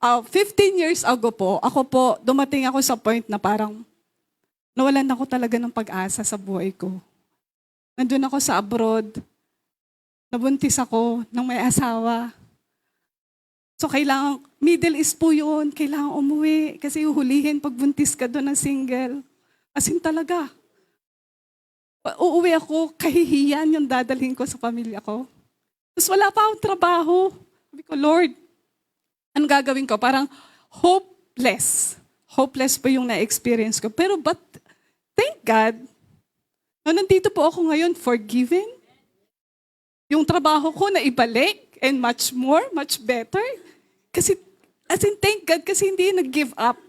15 years ago po, dumating ako sa point na parang nawalan ako talaga ng pag-asa sa buhay ko. Nandun ako sa abroad, nabuntis ako ng may asawa. So kailangan, Middle East po yun, kailangan umuwi kasi uhulihin pag buntis ka doon ng single. As in talaga. Uuwi ako, kahihiyan yung dadalhin ko sa pamilya ko. Tapos wala pa akong trabaho. Sabi ko, Lord, ano gagawin ko? Parang hopeless. Hopeless po yung na-experience ko. But thank God, nandito po ako ngayon, forgiven. Yung trabaho ko na ibalik and much more, much better. Kasi, thank God, kasi hindi nag-give up.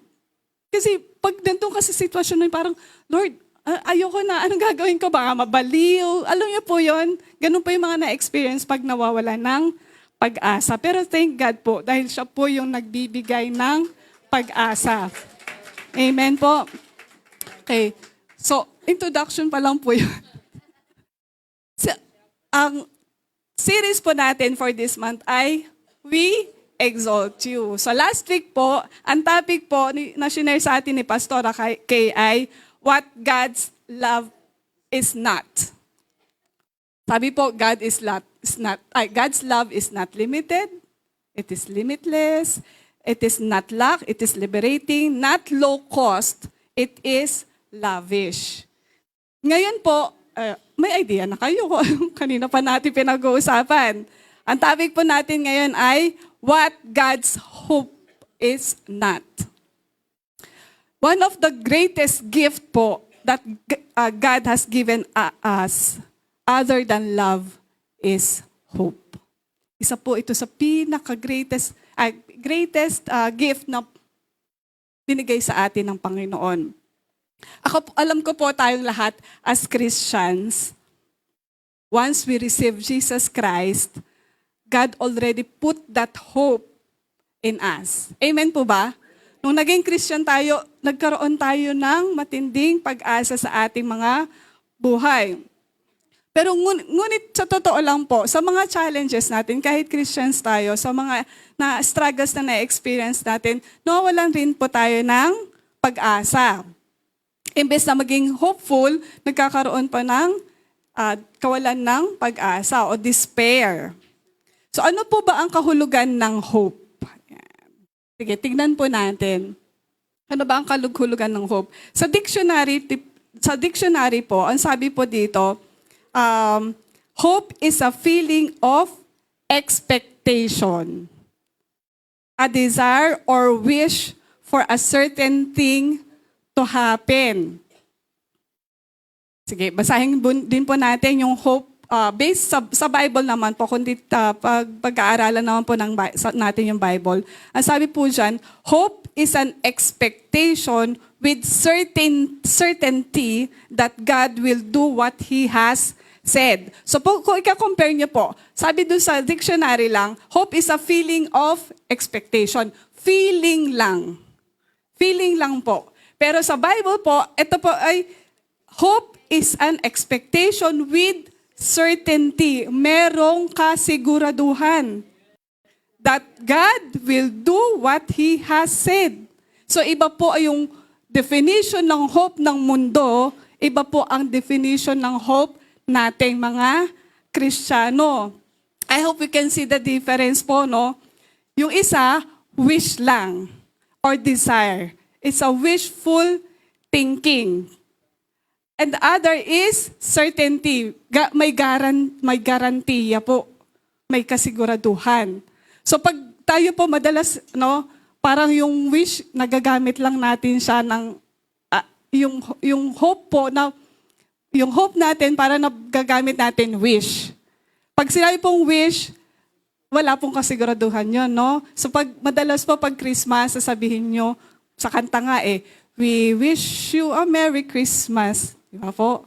Kasi pag nandun ka sa sitwasyon na parang, Lord, ayoko na, anong gagawin ko? Baka mabaliw. Alam niyo po yun, ganun po yung mga na-experience pag nawawala ng pag-asa. Pero thank God po, dahil siya po yung nagbibigay ng pag-asa. Amen po. Okay, so introduction pa lang po yun. Ang series po natin for this month ay We Exalt You. So last week po, ang topic po na shinare sa atin ni Pastora Kay ay What God's Love is Not. Sabi po, God's love is not limited. It is limitless. It is not lack. It is liberating. Not low cost. It is lavish. Ngayon po, may idea na kayo kung kanina pa natin pinag-uusapan. Ang topic po natin ngayon ay What God's Hope is Not. One of the greatest gift po that God has given us other than love is hope. Isa po ito sa pinaka-greatest gift na binigay sa atin ng Panginoon. Alam ko po tayong lahat as Christians, once we receive Jesus Christ, God already put that hope in us. Amen po ba? Nung naging Christian tayo, nagkaroon tayo ng matinding pag-asa sa ating mga buhay. Pero ngunit sa totoo lang po, sa mga challenges natin, kahit Christians tayo, sa mga struggles na na-experience natin, nawawalan rin po tayo ng pag-asa. Imbes na maging hopeful, nagkakaroon pa ng kawalan ng pag-asa o despair. So ano po ba ang kahulugan ng hope? Sige, tignan po natin. Ano ba ang kahulugan ng hope? Sa dictionary po, ang sabi po dito, hope is a feeling of expectation, a desire or wish for a certain thing to happen. Sige, basahin din po natin yung hope. Based sa Bible naman po, kundi pag-aaralan naman po natin yung Bible. Ang sabi po dyan, hope is an expectation with certainty that God will do what He has said. So po, kung i-compare niyo po, sabi doon sa dictionary lang, hope is a feeling of expectation. Feeling lang. Feeling lang po. Pero sa Bible po, ito po ay, hope is an expectation with certainty. Merong kasiguraduhan that God will do what He has said. So iba po ay yung definition ng hope ng mundo, iba po ang definition ng hope nating mga Kristiyano. I hope we can see the difference po, no? Yung isa, wish lang or desire. It's a wishful thinking. And the other is certainty. May garantiya po. May kasiguraduhan. So pag tayo po madalas, no, parang yung wish, nagagamit lang natin siya ng, yung hope po, na, yung hope natin, para nagagamit natin wish. Pag sinabi pong wish, wala pong kasiguraduhan yun, no? So madalas po pag Christmas, sasabihin nyo, sa kanta nga we wish you a Merry Christmas. Di ba po?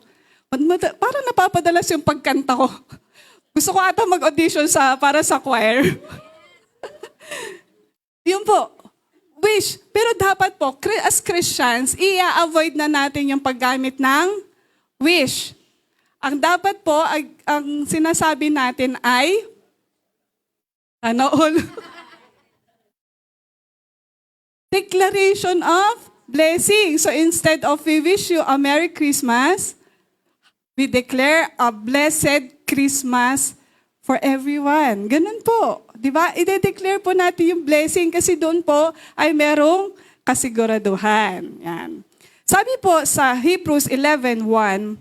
Parang napapadalas yung pagkanta ko. Gusto ko ata mag-audition para sa choir. Yun po, wish. Pero dapat po, as Christians, i-avoid na natin yung paggamit ng wish. Ang dapat po, ang sinasabi natin ay, declaration of blessing. So instead of we wish you a Merry Christmas, we declare a blessed Christmas for everyone. Ganun po. Di ba? I-declare po natin yung blessing kasi doon po ay merong kasiguraduhan. Yan. Sabi po sa Hebrews 11:1,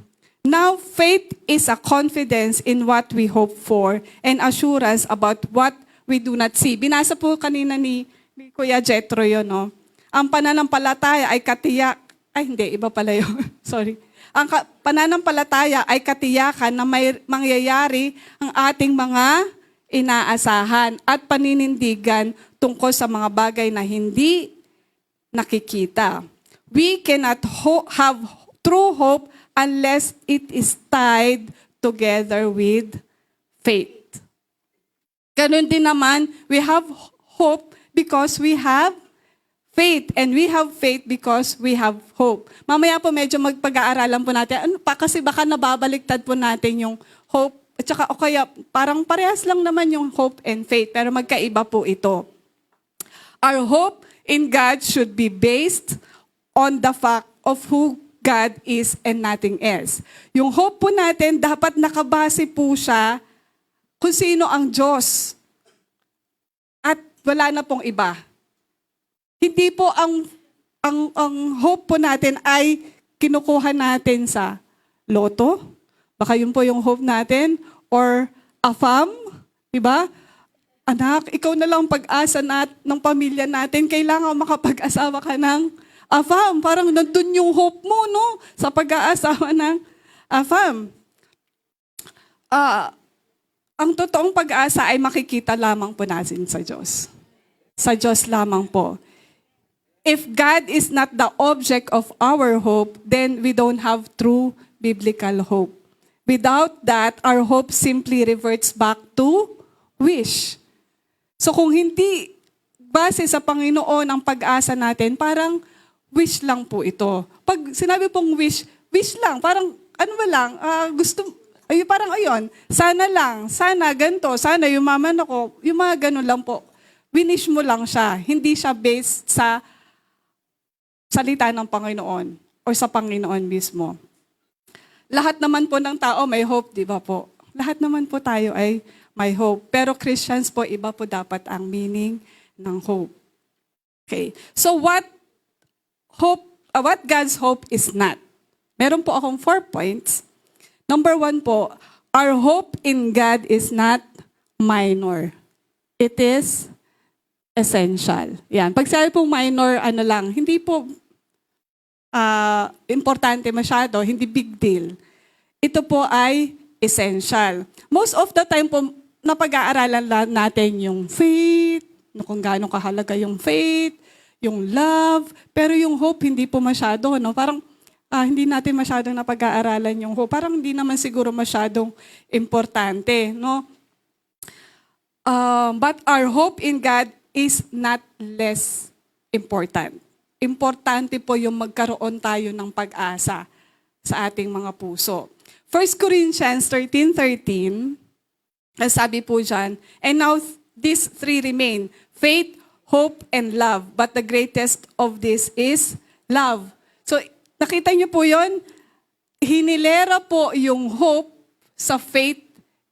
now faith is a confidence in what we hope for and assurance about what we do not see. Binasa po kanina ni Kuya Jetro yun, no? Ang pananampalataya ay katiyak, hindi, iba pala yun. Sorry. Ang pananampalataya ay katiyakan na may mangyayari ang ating mga inaasahan at paninindigan tungkol sa mga bagay na hindi nakikita. We cannot have true hope unless it is tied together with faith. Ganun din naman, we have hope because we have faith. And we have faith because we have hope. Mamaya po medyo magpag-aaralan po natin. Kasi baka nababaliktad po natin yung hope. At saka o kaya parang parehas lang naman yung hope and faith. Pero magkaiba po ito. Our hope in God should be based on the fact of who God is and nothing else. Yung hope po natin, dapat nakabase po siya kung sino ang Diyos. At wala na pong iba. Hindi po ang hope po natin ay kinukuha natin sa loto. Baka yun po yung hope natin. Or AFAM. Diba? Anak, ikaw na lang pag-asa ng pamilya natin. Kailangan makapag-asawa ka ng AFAM. Parang nandun yung hope mo, no? Sa pag-aasawa ng AFAM. Ang totoong pag-asa ay makikita lamang po natin sa Diyos. Sa Diyos lamang po. If God is not the object of our hope, then we don't have true biblical hope. Without that, our hope simply reverts back to wish. So kung hindi base sa Panginoon ang pag-asa natin, parang wish lang po ito. Pag sinabi pong wish, wish lang. Parang parang ayun, sana lang, sana ganito, sana yumaman ako, yung mga ganun lang po. Winish mo lang siya. Hindi siya based sa salita ng Panginoon o sa Panginoon mismo. Lahat naman po ng tao may hope, di ba po? Lahat naman po tayo ay may hope. Pero Christians po, iba po dapat ang meaning ng hope. Okay. So what God's hope is not? Meron po akong 4 points. Number 1 po, our hope in God is not minor. It is essential. Yan. Pag sabi pong minor, hindi po importante masyado, hindi big deal. Ito po ay essential. Most of the time po, napag-aaralan natin yung faith, kung gaano kahalaga yung faith, yung love, pero yung hope hindi po masyado, no? Parang hindi natin masyadong napag-aaralan yung hope. Parang hindi naman siguro masyadong importante, no? But our hope in God is not less important. Importante po yung magkaroon tayo ng pag-asa sa ating mga puso. 1 Corinthians 13:13, sabi po dyan, and now these 3 remain, faith, hope, and love. But the greatest of this is love. So, nakita niyo po yon. Hinilera po yung hope sa faith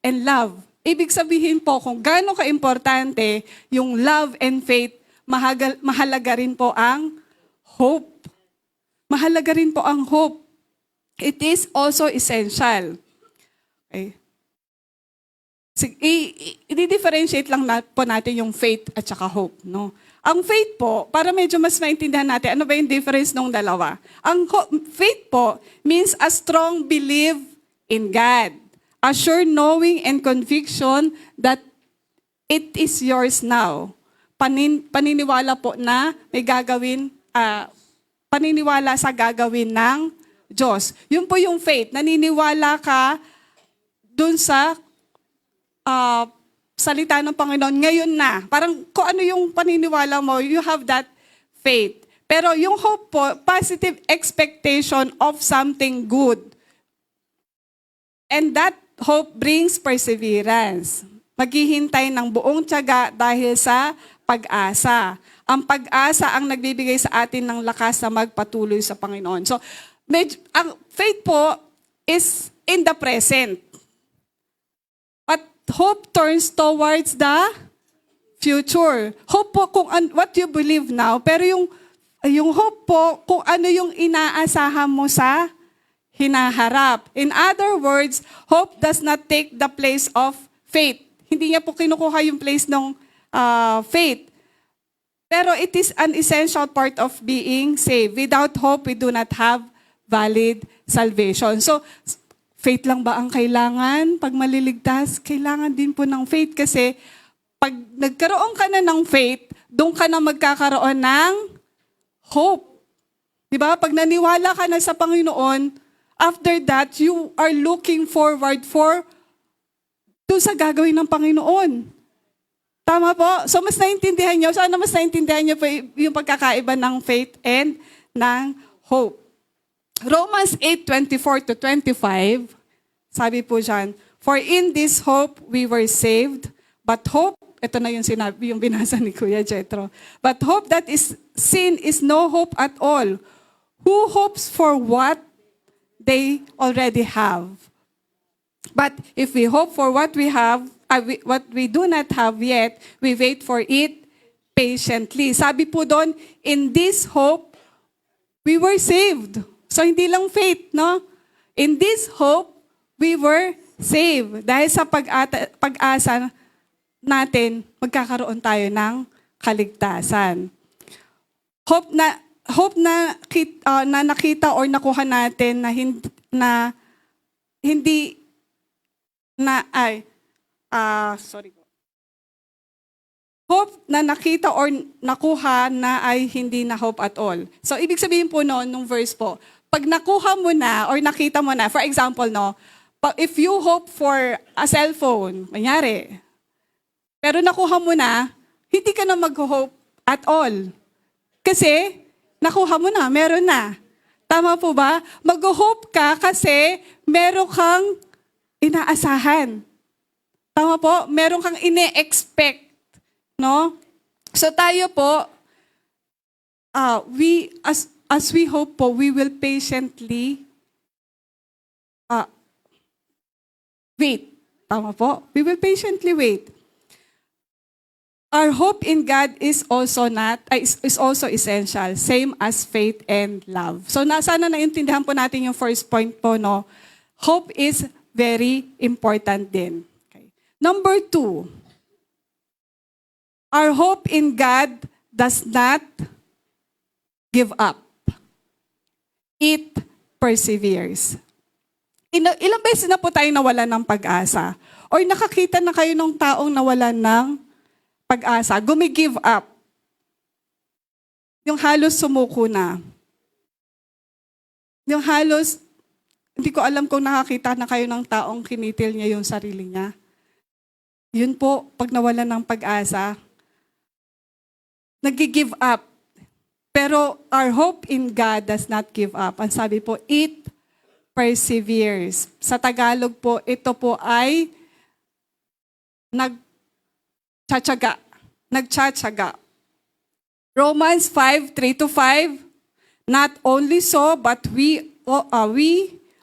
and love. Ibig sabihin po kung gaano ka-importante yung love and faith, mahalaga rin po ang hope. Mahalaga rin po ang hope. It is also essential. Okay. I-differentiate lang po natin yung faith at saka hope. No? Ang faith po, para medyo mas maintindihan natin, ano ba yung difference ng dalawa? Ang faith po means a strong belief in God. A sure knowing and conviction that it is yours now. Paniniwala po na may gagawin, paniniwala sa gagawin ng Diyos. Yun po yung faith. Naniniwala ka dun sa salita ng Panginoon ngayon na. Parang kung ano yung paniniwala mo, you have that faith. Pero yung hope po, positive expectation of something good. And that hope brings perseverance. Maghihintay ng buong tiyaga dahil sa pag-asa. Ang pag-asa ang nagbibigay sa atin ng lakas na magpatuloy sa Panginoon. So, ang faith po is in the present. Hope turns towards the future. Hope po kung what you believe now, pero yung hope po kung ano yung inaasahan mo sa hinaharap. In other words, hope does not take the place of faith. Hindi niya po kinukuha yung place ng faith. Pero it is an essential part of being saved. Without hope, we do not have valid salvation. So, faith lang ba ang kailangan pag maliligtas? Kailangan din po ng faith kasi pag nagkaroon ka na ng faith, doon ka na magkakaroon ng hope. Diba? Pag naniwala ka na sa Panginoon, after that, you are looking forward doon sa gagawin ng Panginoon. Tama po? So mas naintindihan nyo, sana mas naintindihan nyo po yung pagkakaiba ng faith and ng hope. Romans 8:24-25, sabi po dyan, for in this hope we were saved, but hope, ito na yung sinabi, yung binasa ni Kuya Jetro, but hope that is sin is no hope at all. Who hopes for what they already have? But if we hope for what we have, what we do not have yet, we wait for it patiently. Sabi po doon, in this hope, we were saved. So, hindi lang faith, no? In this hope, we were saved. Dahil sa pag-asa natin, magkakaroon tayo ng kaligtasan. Hope na nakita or nakuha natin hope na nakita or nakuha na ay hindi na hope at all. So, ibig sabihin po nung verse po, pag nakuha mo na or nakita mo na, for example, if you hope for a cellphone, manyari, pero nakuha mo na, hindi ka na mag-hope at all. Kasi, nakuha mo na, meron na. Tama po ba? Mag-hope ka kasi meron kang inaasahan. Tama po? Meron kang ine-expect. No? So tayo po, as we hope po, we will patiently wait. Tama po? We will patiently wait. Our hope in God is also essential, same as faith and love. So sana naintindihan po natin yung first point po, no? Hope is very important din. Okay. Number 2, our hope in God does not give up. It perseveres. Ilang beses na po tayo nawalan ng pag-asa? Or nakakita na kayo ng taong nawalan ng pag-asa, gumi-give up. Yung halos sumuko na. Yung halos, hindi ko alam kung nakakita na kayo ng taong kinitil niya yung sarili niya. Yun po, pag nawalan ng pag-asa, nag-give up. Pero our hope in God does not give up. Ang sabi po, it perseveres. Sa Tagalog po, ito po ay nagtsatsaga. Romans 5:3-5, Not only so, but we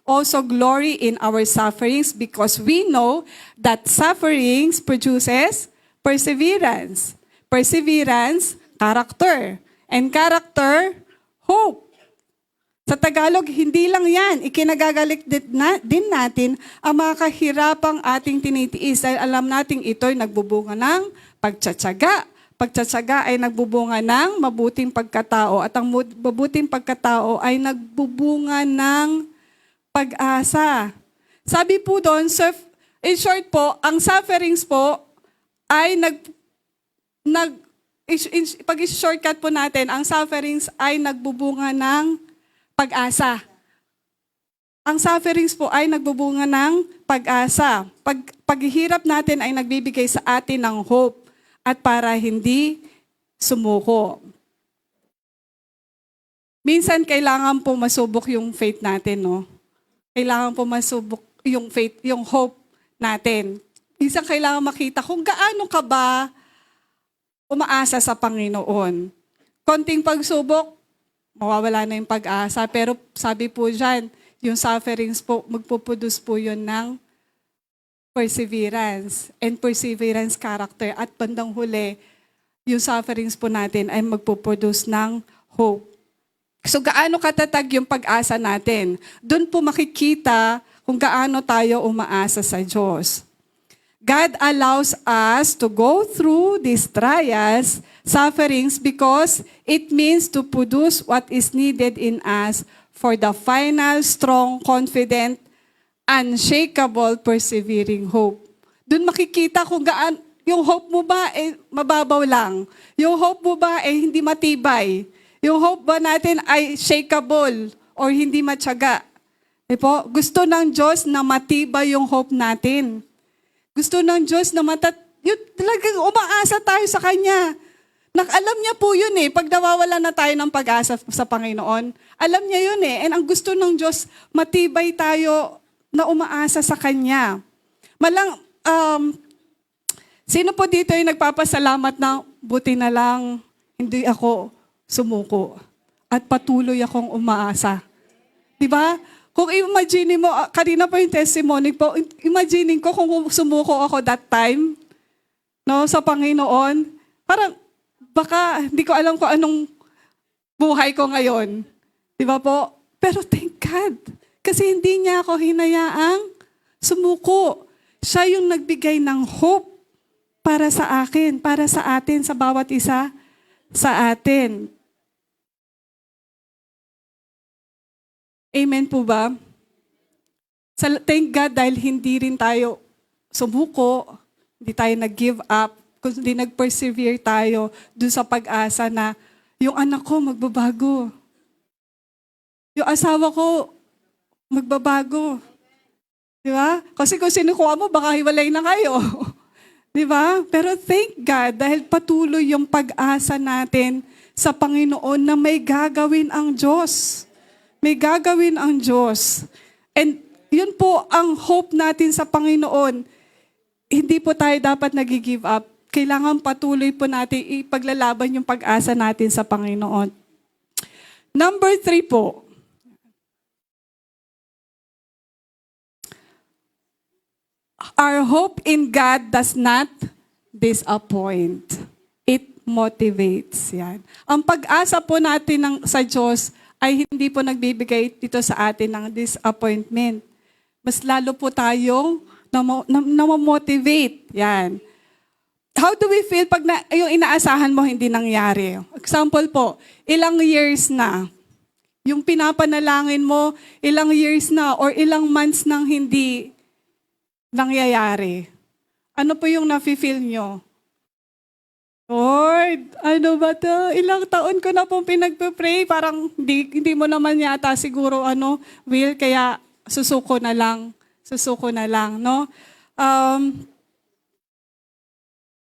also glory in our sufferings because we know that sufferings produces perseverance. Perseverance, character. And character, hope. Sa Tagalog, hindi lang yan. Ikinagagalik din natin ang mga kahirapang ating tinitiis dahil alam nating ito'y nagbubunga ng pagtsatsaga. Pagtsatsaga ay nagbubunga ng mabuting pagkatao at ang mabuting pagkatao ay nagbubunga ng pag-asa. Sabi po doon, in short po, ang sufferings po ay pag shortcut po natin, ang sufferings ay nagbubunga ng pag-asa. Ang sufferings po ay nagbubunga ng pag-asa. Paghihirap natin ay nagbibigay sa atin ng hope at para hindi sumuko. Minsan kailangan po masubok yung faith natin, no? Kailangan po masubok yung faith, yung hope natin. Minsan kailangan makita kung gaano ka ba umaasa sa Panginoon. Konting pagsubok, mawawala na yung pag-asa. Pero sabi po dyan, yung sufferings po, magpuproduce po yun ng perseverance. And perseverance character. At bandang huli, yung sufferings po natin ay magpuproduce ng hope. So gaano katatag yung pag-asa natin? Doon po makikita kung gaano tayo umaasa sa Diyos. God allows us to go through these trials, sufferings, because it means to produce what is needed in us for the final, strong, confident, unshakable, persevering hope. Doon makikita kung yung hope mo ba mababaw lang? Yung hope mo ba hindi matibay? Yung hope ba natin ay shakeable or hindi matyaga? Po, gusto ng Diyos na matibay yung hope natin. Gusto ng Diyos na talagang umaasa tayo sa Kanya. Alam niya po yun pag nawawala na tayo ng pag-asa sa Panginoon. Alam niya yun And ang gusto ng Diyos, matibay tayo na umaasa sa Kanya. Sino po dito yung nagpapasalamat na buti na lang hindi ako sumuko at patuloy akong umaasa? Diba? Kung imagine mo, kanina po yung testimony po, imagine ko kung sumuko ako that time, no, sa Panginoon, parang baka hindi ko alam kung anong buhay ko ngayon. Di ba po? Pero thank God. Kasi hindi niya ako hinayaang sumuko. Siya yung nagbigay ng hope para sa akin, para sa atin, sa bawat isa sa atin. Amen po ba? Thank God dahil hindi rin tayo sumuko, hindi tayo nag-give up, kundi nag-persevere tayo dun sa pag-asa na yung anak ko magbabago. Yung asawa ko magbabago. Di ba? Kasi kung sinukuha mo, baka hiwalay na kayo. Di ba? Pero thank God dahil patuloy yung pag-asa natin sa Panginoon na may gagawin ang Diyos. May gagawin ang Diyos. And yun po ang hope natin sa Panginoon. Hindi po tayo dapat nag-give up. Kailangan patuloy po natin ipaglalaban yung pag-asa natin sa Panginoon. Number 3 po. Our hope in God does not disappoint. It motivates. Yan. Ang pag-asa po natin sa Diyos ay hindi po nagbibigay dito sa atin ng disappointment. Mas lalo po tayong na-motivate. Yan. How do we feel pag yung inaasahan mo hindi nangyari? Example po, ilang years na, yung pinapanalangin mo, ilang years na or ilang months nang hindi nangyayari. Ano po yung nafe-feel nyo? Lord, ano ba to? Ilang taon ko na pong pinagpe-pray. Parang hindi mo naman yata siguro will, kaya susuko na lang. Susuko na lang, no?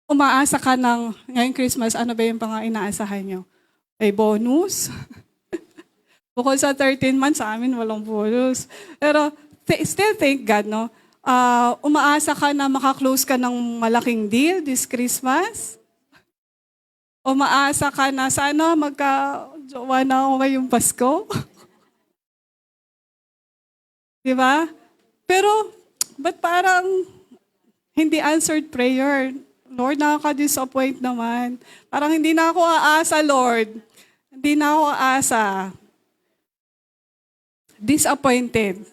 Umaasa ka ngayong Christmas, ano ba yung inaasahan nyo? Ay bonus? Bukod sa 13 months, sa amin walang bonus. Pero still thank God, no? Umaasa ka na makaklose ka ng malaking deal this Christmas? Umaasa ka na sana jowa na ako ngayong Pasko. Di ba? Pero, ba't parang hindi answered prayer? Lord, nakaka-disappoint naman. Parang hindi na ako aasa, Lord. Hindi na ako aasa. Disappointed.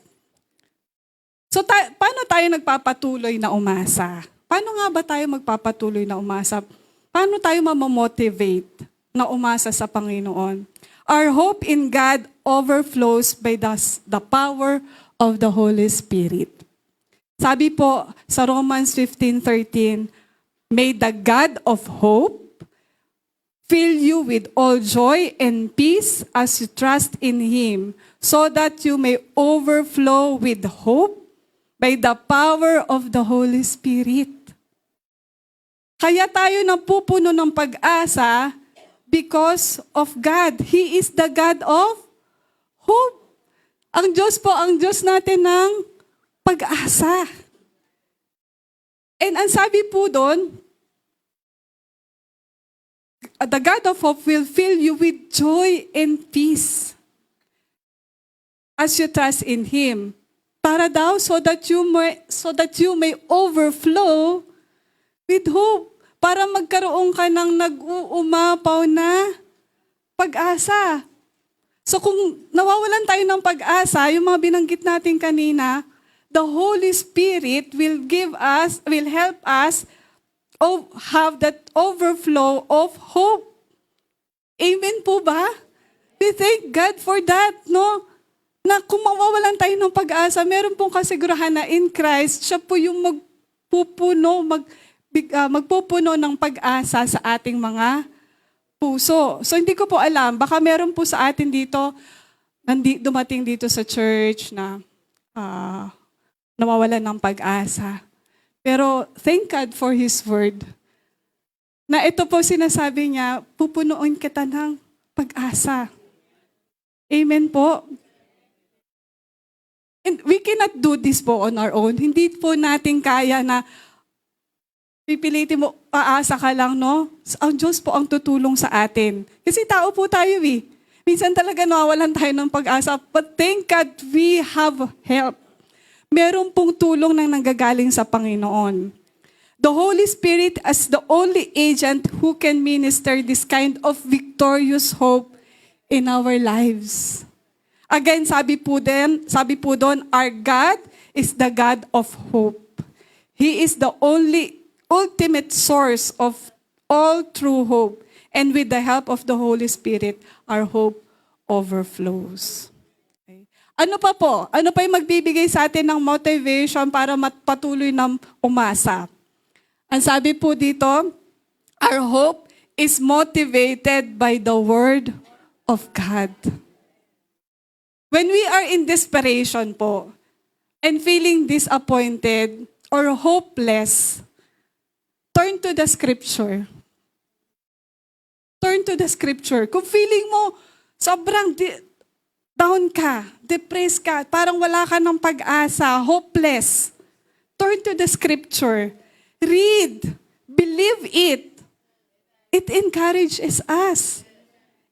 So, paano tayo nagpapatuloy na umasa? Paano nga ba tayo magpapatuloy na umasa? Paano tayo mamamotivate na umasa sa Panginoon? Our hope in God overflows by the power of the Holy Spirit. Sabi po sa Romans 15:13, may the God of hope fill you with all joy and peace as you trust in Him, so that you may overflow with hope by the power of the Holy Spirit. Kaya tayo napupuno ng pag-asa because of God. He is the God of hope. Ang Diyos po, ang Diyos natin ng pag-asa. And ang sabi po doon, the God of hope will fill you with joy and peace as you trust in Him. Para daw so that you may overflow with hope. Para magkaroon ka ng nag-uumapaw na pag-asa. So kung nawawalan tayo ng pag-asa, yung mga binanggit natin kanina, the Holy Spirit will help us have that overflow of hope. Amen po ba? We thank God for that, no? Na kung mawawalan tayo ng pag-asa, meron pong kasigurahan na in Christ, siya po yung magpupuno ng pag-asa sa ating mga puso. So hindi ko po alam, baka meron po sa atin dito, dumating dito sa church na nawawalan ng pag-asa. Pero thank God for His word. Na ito po sinasabi niya, pupunuin kita ng pag-asa. Amen po. And we cannot do this po on our own. Hindi po natin kaya na pipilitin mo, paasa ka lang, no? Ang Diyos po ang tutulong sa atin. Kasi tao po tayo eh. Minsan talaga nawawalan tayo ng pag-asa. But thank God we have help. Meron pong tulong na nanggagaling sa Panginoon. The Holy Spirit as the only agent who can minister this kind of victorious hope in our lives. Again, sabi po doon, our God is the God of hope. He is the only ultimate source of all true hope. And with the help of the Holy Spirit, our hope overflows. Okay. Ano pa po? Ano pa yung magbibigay sa atin ng motivation para patuloy ng umasa? Ang sabi po dito, our hope is motivated by the Word of God. When we are in desperation po, and feeling disappointed or hopeless, turn to the Scripture. Turn to the Scripture. Kung feeling mo, sobrang down ka, depressed ka, parang wala ka ng pag-asa, hopeless, turn to the Scripture. Read. Believe it. It encourages us.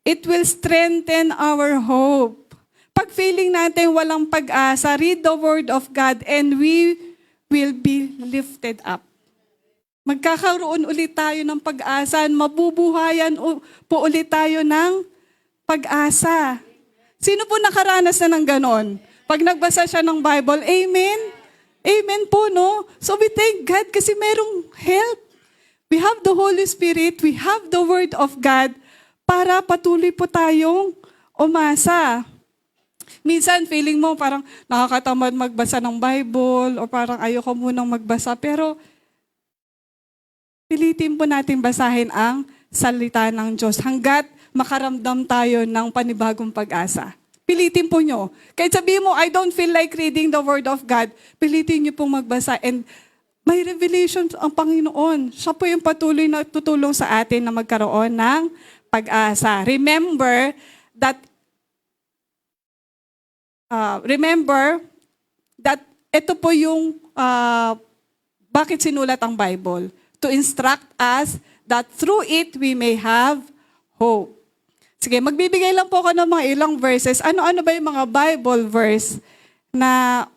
It will strengthen our hope. Pag feeling natin walang pag-asa, read the Word of God and we will be lifted up. Magkakaroon ulit tayo ng pag-asa, mabubuhayan po ulit tayo ng pag-asa. Sino po nakaranas na ng ganon? Pag nagbasa siya ng Bible, amen? Amen po, no? So we thank God kasi merong help. We have the Holy Spirit, we have the Word of God para patuloy po tayong umasa. Minsan, feeling mo parang nakakatamad magbasa ng Bible o parang ayoko munang magbasa. Pero, pilitin po natin basahin ang salita ng Diyos hanggat makaramdam tayo ng panibagong pag-asa. Pilitin po nyo. Kahit sabihin mo, I don't feel like reading the Word of God, pilitin nyo pong magbasa. And may revelation ang Panginoon. Siya po yung patuloy na tutulong sa atin na magkaroon ng pag-asa. Remember that ito po yung bakit sinulat ang Bible. To instruct us that through it we may have hope. Sige, magbibigay lang po ako ng mga ilang verses. Ano-ano ba yung mga Bible verse na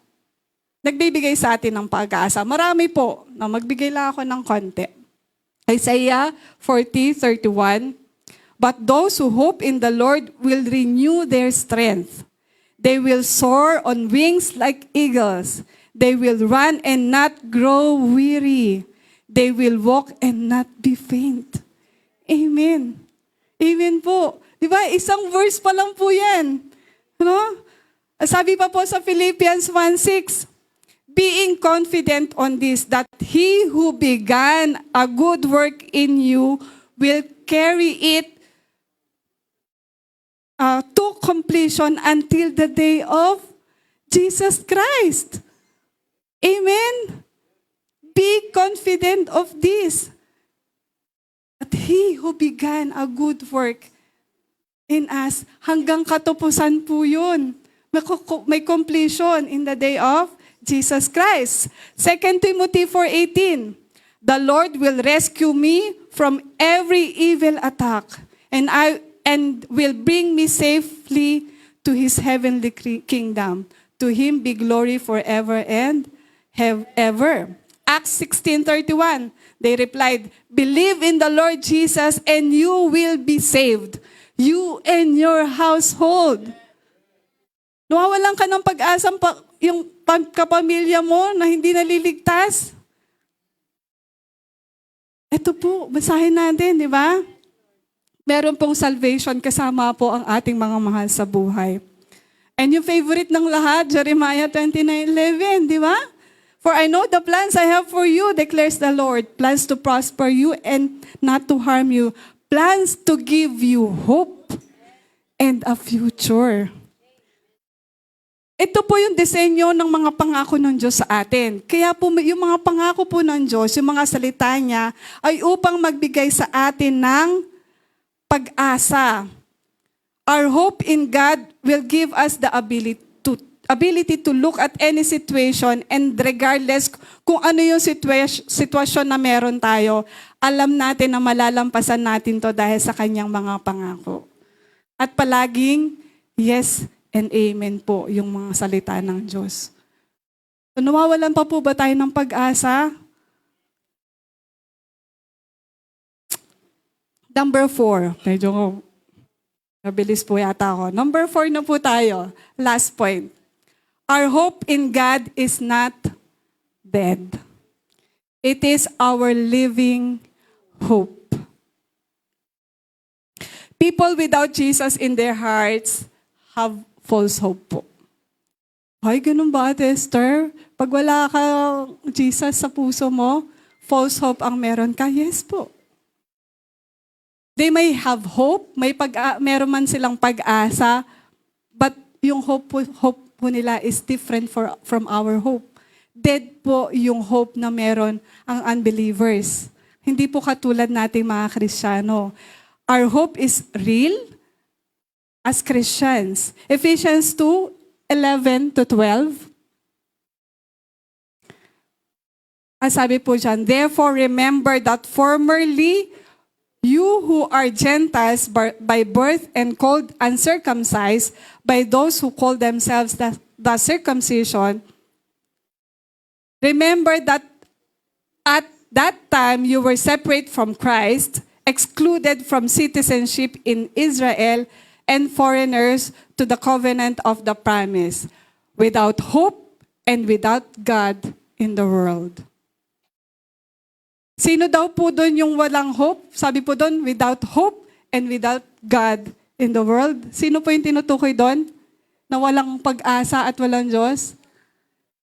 nagbibigay sa atin ng pag-asa? Marami po. Na magbigay lang ako ng konti. Isaiah 40:31. But those who hope in the Lord will renew their strength. They will soar on wings like eagles. They will run and not grow weary. They will walk and not be faint. Amen. Amen po. Di ba? Isang verse pa lang po yan. No? Sabi pa po sa Philippians 1:6, being confident on this, that he who began a good work in you will carry it to completion until the day of Jesus Christ. Amen. Be confident of this, that he who began a good work in us, hanggang katapusan po yun. May completion in the day of Jesus Christ. 2 Timothy 4:18, the Lord will rescue me from every evil attack, and will bring me safely to his heavenly kingdom. To him be glory forever and ever. Acts 16:31, they replied, believe in the Lord Jesus and you will be saved, you and your household. Nawawalan ka ng pag-asang yung kapamilya mo na hindi naliligtas. Ito po, basahin natin, di ba? Meron pong salvation kasama po ang ating mga mahal sa buhay. And yung favorite ng lahat, Jeremiah 29:11, di ba? For I know the plans I have for you, declares the Lord, plans to prosper you and not to harm you, plans to give you hope and a future. Ito po yung disenyo ng mga pangako ng Diyos sa atin. Kaya po yung mga pangako po ng Diyos, yung mga salita niya, ay upang magbigay sa atin ng pag-asa. Our hope in God will give us the ability to look at any situation, and regardless kung ano yung sitwasyon na meron tayo, alam natin na malalampasan natin to dahil sa kanyang mga pangako. At palaging, yes and amen po yung mga salita ng Diyos. So, nawawalan pa po ba tayo ng pag-asa? Number 4. Medyo nabilis po yata ako. Number 4 na po tayo. Last point. Our hope in God is not dead. It is our living hope. People without Jesus in their hearts have false hope po. Ay, ganun ba, Esther? Pag wala ka Jesus sa puso mo, false hope ang meron ka? Yes po. They may have hope, meron man silang pag-asa, but yung hope po nila is different from our hope. Dead po yung hope na meron ang unbelievers. Hindi po katulad nating mga Kristiyano. Our hope is real as Christians. Ephesians 2:11-12. Sabi po dyan, therefore remember that formerly you who are Gentiles by birth and called uncircumcised by those who call themselves the circumcision, remember that at that time you were separate from Christ, excluded from citizenship in Israel, and foreigners to the covenant of the promise, without hope and without God in the world. Sino daw po doon yung walang hope? Sabi po doon, without hope and without God in the world. Sino po yung tinutukoy doon? Na walang pag-asa at walang Diyos?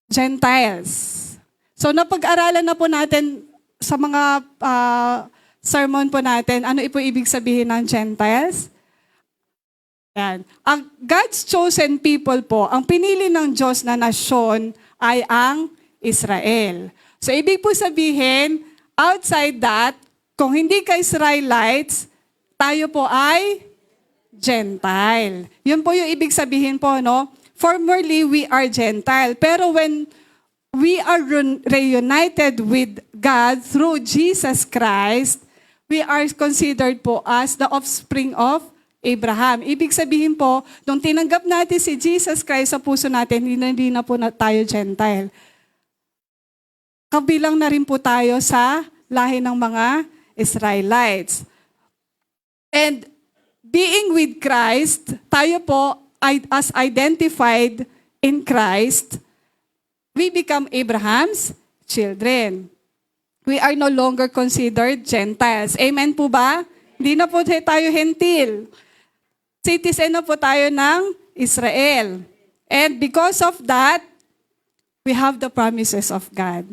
Gentiles. So napag-aralan na po natin sa mga sermon po natin, ano po ibig sabihin ng Gentiles? Yan. Ang God's chosen people po, ang pinili ng Diyos na nasyon ay ang Israel. So ibig po sabihin, outside that, kung hindi ka Israelites, tayo po ay Gentile. Yun po yung ibig sabihin po, no? Formerly, we are Gentile. Pero when we are reunited with God through Jesus Christ, we are considered po as the offspring of Abraham. Ibig sabihin po, nung tinanggap natin si Jesus Christ sa puso natin, hindi na po tayo Gentile. Kabilang na rin po tayo sa lahi ng mga Israelites. And being with Christ, tayo po, as identified in Christ, we become Abraham's children. We are no longer considered Gentiles. Amen po ba? Hindi na po tayo hentil. Citizen na po tayo ng Israel. And because of that, we have the promises of God.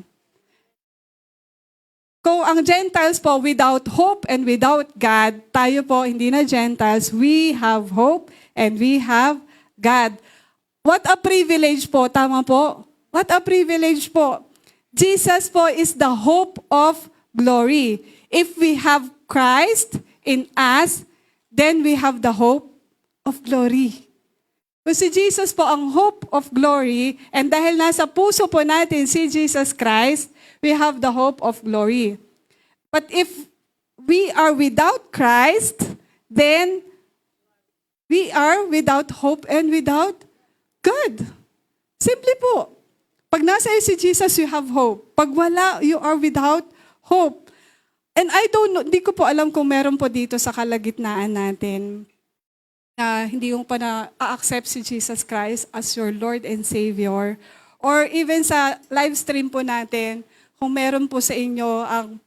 Kung ang Gentiles po without hope and without God, tayo po hindi na Gentiles, we have hope and we have God. What a privilege po, tama po? What a privilege po. Jesus po is the hope of glory. If we have Christ in us, then we have the hope of glory. So si Jesus po ang hope of glory, and dahil nasa puso po natin si Jesus Christ, we have the hope of glory. But if we are without Christ, then we are without hope and without God. Simple po. Pag nasa iyo si Jesus, you have hope. Pag wala, you are without hope. And I don't know, hindi ko po alam kung meron po dito sa kalagitnaan natin na hindi yung pa na-accept si Jesus Christ as your Lord and Savior. Or even sa live stream po natin, kung meron po sa inyo ang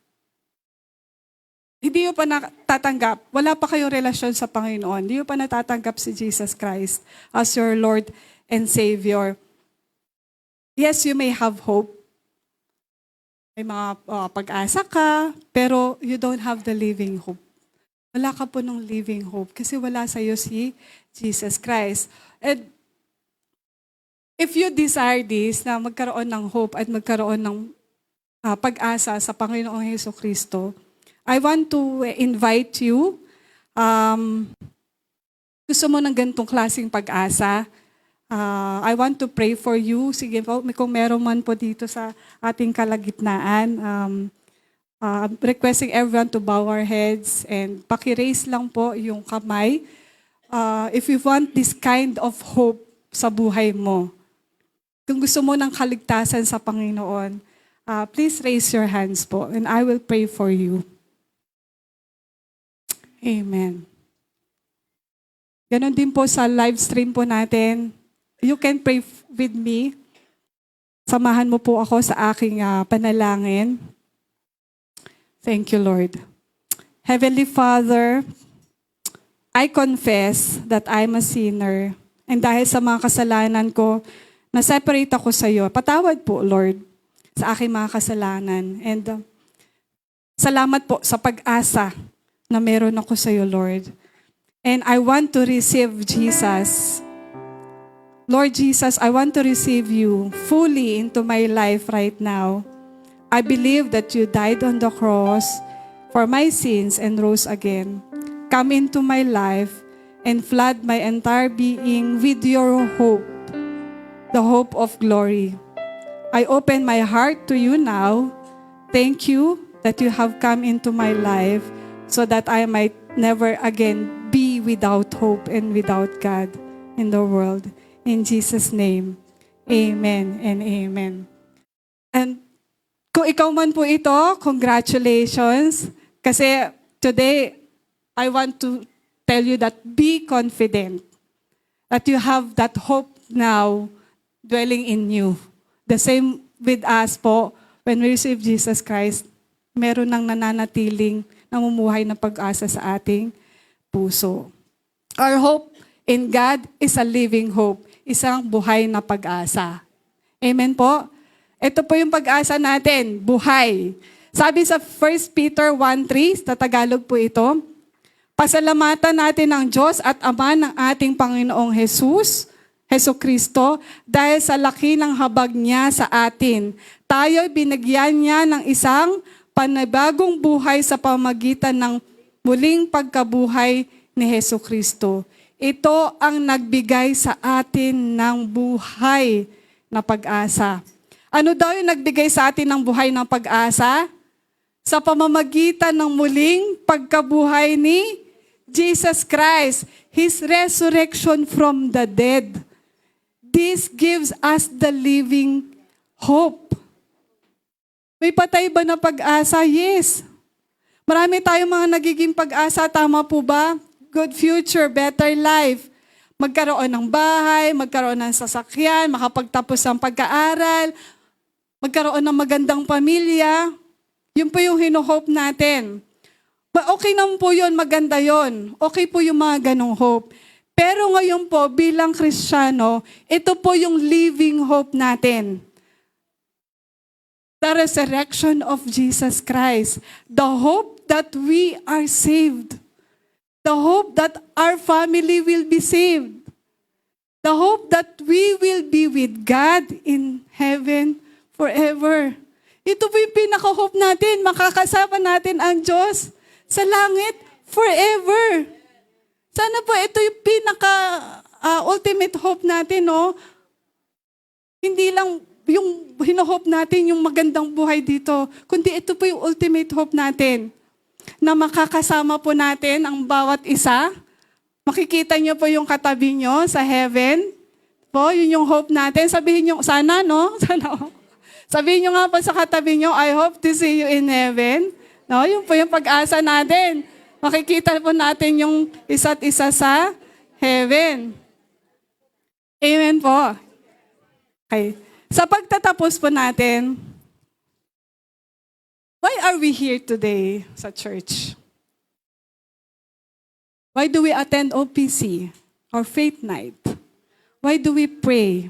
hindi yung pa natatanggap, wala pa kayong relasyon sa Panginoon, hindi yung pa natatanggap si Jesus Christ as your Lord and Savior. Yes, you may have hope. May mga pag-asa ka, pero you don't have the living hope. Wala ka po ng living hope kasi wala sa iyo si Jesus Christ. And if you desire this, na magkaroon ng hope at magkaroon ng pag-asa sa Panginoong Jesucristo, I want to invite you, gusto mo ng ganitong klaseng pag-asa, I want to pray for you. Sige po, kung meron man po dito sa ating kalagitnaan, requesting everyone to bow our heads and paki-raise lang po yung kamay. If you want this kind of hope sa buhay mo, kung gusto mo ng kaligtasan sa Panginoon, please raise your hands po and I will pray for you. Amen. Ganon din po sa live stream po natin. You can pray with me. Samahan mo po ako sa aking panalangin. Thank you, Lord. Heavenly Father, I confess that I'm a sinner. And dahil sa mga kasalanan ko, na-separate ako sa iyo. Patawad po, Lord, sa aking mga kasalanan. And salamat po sa pag-asa na meron ako sa iyo, Lord. And I want to receive Jesus. Lord Jesus, I want to receive you fully into my life right now. I believe that you died on the cross for my sins and rose again. Come into my life and flood my entire being with your hope, the hope of glory. I open my heart to you now. Thank you that you have come into my life so that I might never again be without hope and without God in the world. In Jesus' name, amen and amen. And kung ikaw man po ito, congratulations. Kasi today, I want to tell you that be confident that you have that hope now dwelling in you. The same with us po, when we receive Jesus Christ, meron nang nananatiling namumuhay na pag-asa sa ating puso. Our hope in God is a living hope, isang buhay na pag-asa. Amen po? Ito po yung pag-asa natin, buhay. Sabi sa 1 Peter 1:3, sa Tagalog po ito, pasalamatan natin ang Diyos at Ama ng ating Panginoong Heso Kristo, dahil sa laki ng habag niya sa atin. Tayo'y binigyan niya ng isang panibagong buhay sa pamagitan ng muling pagkabuhay ni Heso Kristo. Ito ang nagbigay sa atin ng buhay na pag-asa. Ano daw yung nagbigay sa atin ng buhay ng pag-asa? Sa pamamagitan ng muling pagkabuhay ni Jesus Christ, His resurrection from the dead. This gives us the living hope. May patay ba na pag-asa? Yes. Marami tayong mga nagiging pag-asa, tama po ba? Good future, better life. Magkaroon ng bahay, magkaroon ng sasakyan, makapagtapos ng pag-aaral, magkaroon ng magandang pamilya. Yun po yung hino-hope natin. But okay naman po yun, maganda yun. Okay po yung mga ganong hope. Pero ngayon po, bilang Kristiyano, ito po yung living hope natin. The resurrection of Jesus Christ. The hope that we are saved. The hope that our family will be saved. The hope that we will be with God in heaven forever. Ito po yung pinaka-hope natin. Makakasama natin ang Diyos sa langit forever. Sana po ito yung pinaka-ultimate hope natin, no? Hindi lang yung hino-hope natin yung magandang buhay dito, kundi ito po yung ultimate hope natin na makakasama po natin ang bawat isa. Makikita niyo po yung katabi niyo sa heaven. Po, yun yung hope natin. Sabihin niyo, sana, no? Sana. Sabihin niyo nga po sa katabi niyo, I hope to see you in heaven. No, yun po yung pag-asa natin. Makikita po natin yung isa't isa sa heaven. Amen po. Okay. Sa pagtatapos po natin, why are we here today sa church? Why do we attend OPC or Faith Night? Why do we pray?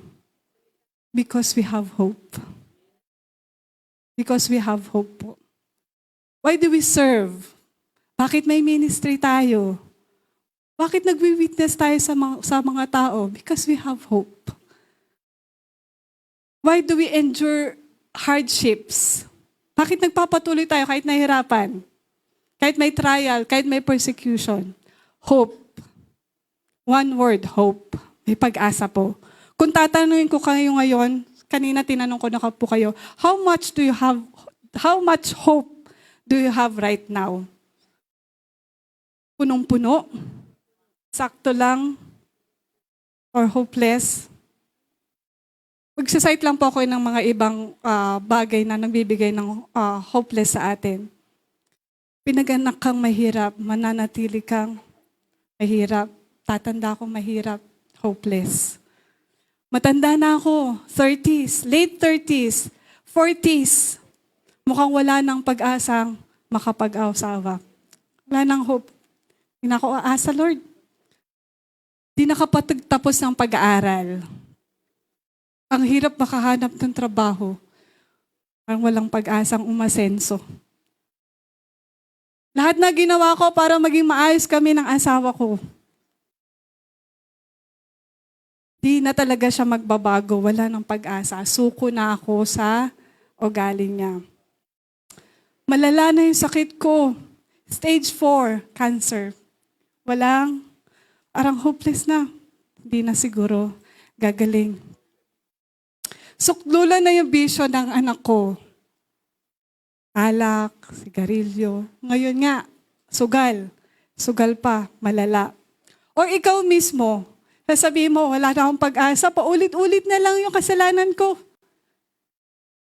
Because we have hope. Because we have hope po. Why do we serve? Bakit may ministry tayo? Bakit nagwi-witness tayo sa mga tao? Because we have hope. Why do we endure hardships? Bakit nagpapatuloy tayo kahit nahihirapan? Kahit may trial, kahit may persecution? Hope. One word, hope. May pag-asa po. Kung tatanungin ko kayo ngayon, kanina tinanong ko na po kayo, how much hope do you have right now? Punong-puno? Sakto lang? Or hopeless? Magsasite lang po ako ng mga ibang bagay na nagbibigay ng hopeless sa atin. Pinaganak kang mahirap, mananatili kang mahirap, tatanda akong mahirap, hopeless. Matanda na ako, 30s, late 30s, 40s. Mukhang wala nang pag-asang makapag-asawa. Wala nang hope. Hindi na ako aasa, Lord. Di nakapagtapos ng pag-aaral. Ang hirap makahanap ng trabaho. Parang walang pag-asang umasenso. Lahat na ginawa ko para maging maayos kami ng asawa ko. Di na talaga siya magbabago. Wala ng pag-asa. Suko na ako sa ugali niya. Malala na yung sakit ko. Stage 4, cancer. Parang hopeless na. Hindi na siguro gagaling. Suklula na yung bisyo ng anak ko. Alak, sigarilyo. Ngayon nga, sugal. Sugal pa, malala. Or ikaw mismo, sasabihin mo, wala na akong pag-asa, paulit-ulit na lang yung kasalanan ko.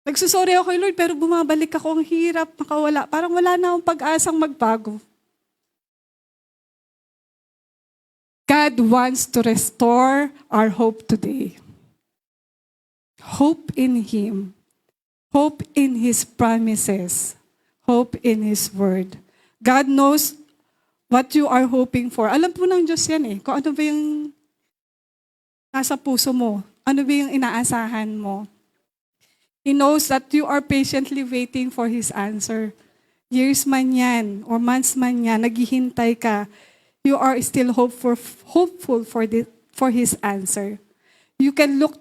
Nagsusori ako kay Lord, pero bumabalik ako, ang hirap, makawala. Parang wala na akong pag-asang magbago. God wants to restore our hope today. Hope in Him. Hope in His promises. Hope in His word. God knows what you are hoping for. Alam po ng Diyos yan eh. Kung ano ba yung nasa puso mo. Ano ba yung inaasahan mo. He knows that you are patiently waiting for His answer. Years man yan, or months man yan, naghihintay ka. You are still hopeful for His answer. You can look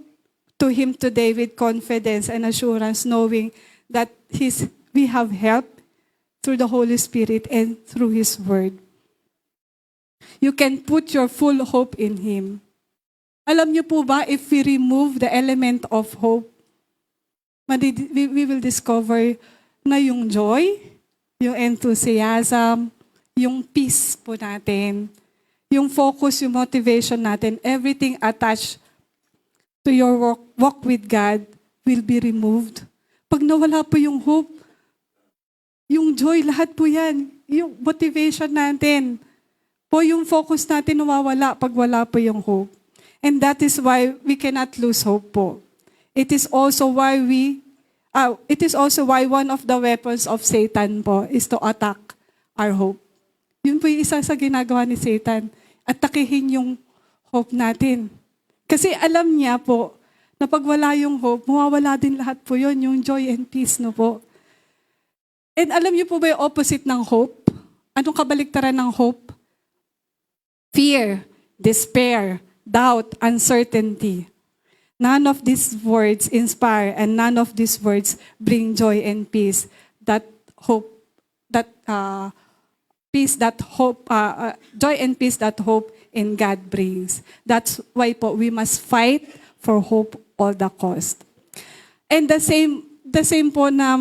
to Him today with confidence and assurance, knowing that we have help through the Holy Spirit and through His Word. You can put your full hope in Him. Alam niyo po ba, if we remove the element of hope, we will discover na yung joy, yung enthusiasm, yung peace po natin, yung focus, yung motivation natin, everything attached to your walk with God will be removed. Pag nawala po yung hope, yung joy, lahat po yan, yung motivation natin, po yung focus natin nawawala pag wala po yung hope. And that is why we cannot lose hope po. It is also why one of the weapons of Satan po is to attack our hope. Yun po yung isa sa ginagawa ni Satan. Atakihin yung hope natin. Kasi alam niya po na pag wala yung hope, mawawala din lahat po yun, yung joy and peace, no po. And alam niyo po ba yung opposite ng hope? Anong kabaliktaran ng hope? Fear, despair, doubt, uncertainty. None of these words inspire and none of these words bring joy and peace. Joy and peace that hope in God brings. That's why po we must fight for hope all the cost. And the same po na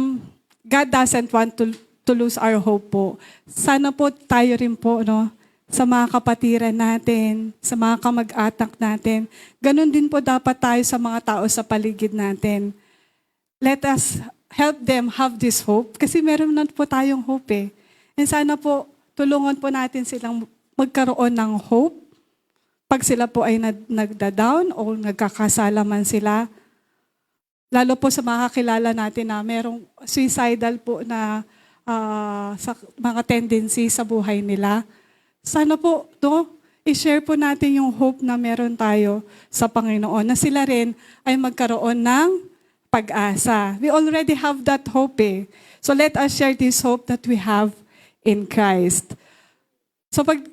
God doesn't want to lose our hope po. Sana po tayo rin po, no, sa mga kapatiran natin, sa mga kamag-atak natin. Ganon din po dapat tayo sa mga tao sa paligid natin. Let us help them have this hope kasi meron na po tayong hope eh. And sana po tulungan po natin silang magkaroon ng hope pag sila po ay nagda-down o nagkakasala man sila. Lalo po sa mga kakilala natin na merong suicidal po na sa mga tendency sa buhay nila. Sana po, i-share po natin yung hope na meron tayo sa Panginoon, na sila rin ay magkaroon ng pag-asa. We already have that hope eh. So let us share this hope that we have in Christ. So pag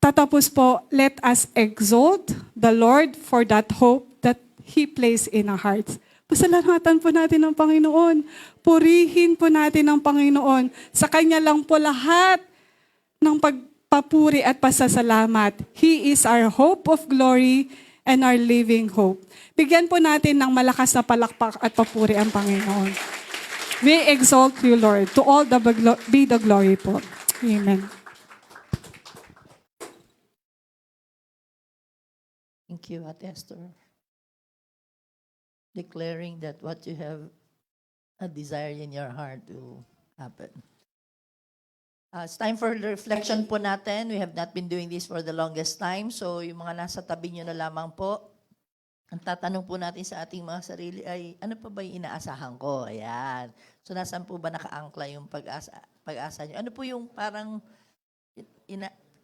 tatapos po, let us exalt the Lord for that hope that He placed in our hearts. Pasalamatan po natin ang Panginoon. Purihin po natin ang Panginoon. Sa Kanya lang po lahat ng pagpapuri at pasasalamat. He is our hope of glory and our living hope. Bigyan po natin ng malakas na palakpak at papuri ang Panginoon. We exalt you, Lord. To all be the glory po. Amen. Thank you, Ate Esther. Declaring that what you have a desire in your heart will happen. It's time for the reflection po natin. We have not been doing this for the longest time. So yung mga nasa tabi nyo na lamang po, ang tatanong po natin sa ating mga sarili ay, ano pa ba yung inaasahan ko? Ayan. So nasaan po ba nakaangkla yung pag-asa nyo? Ano po yung parang,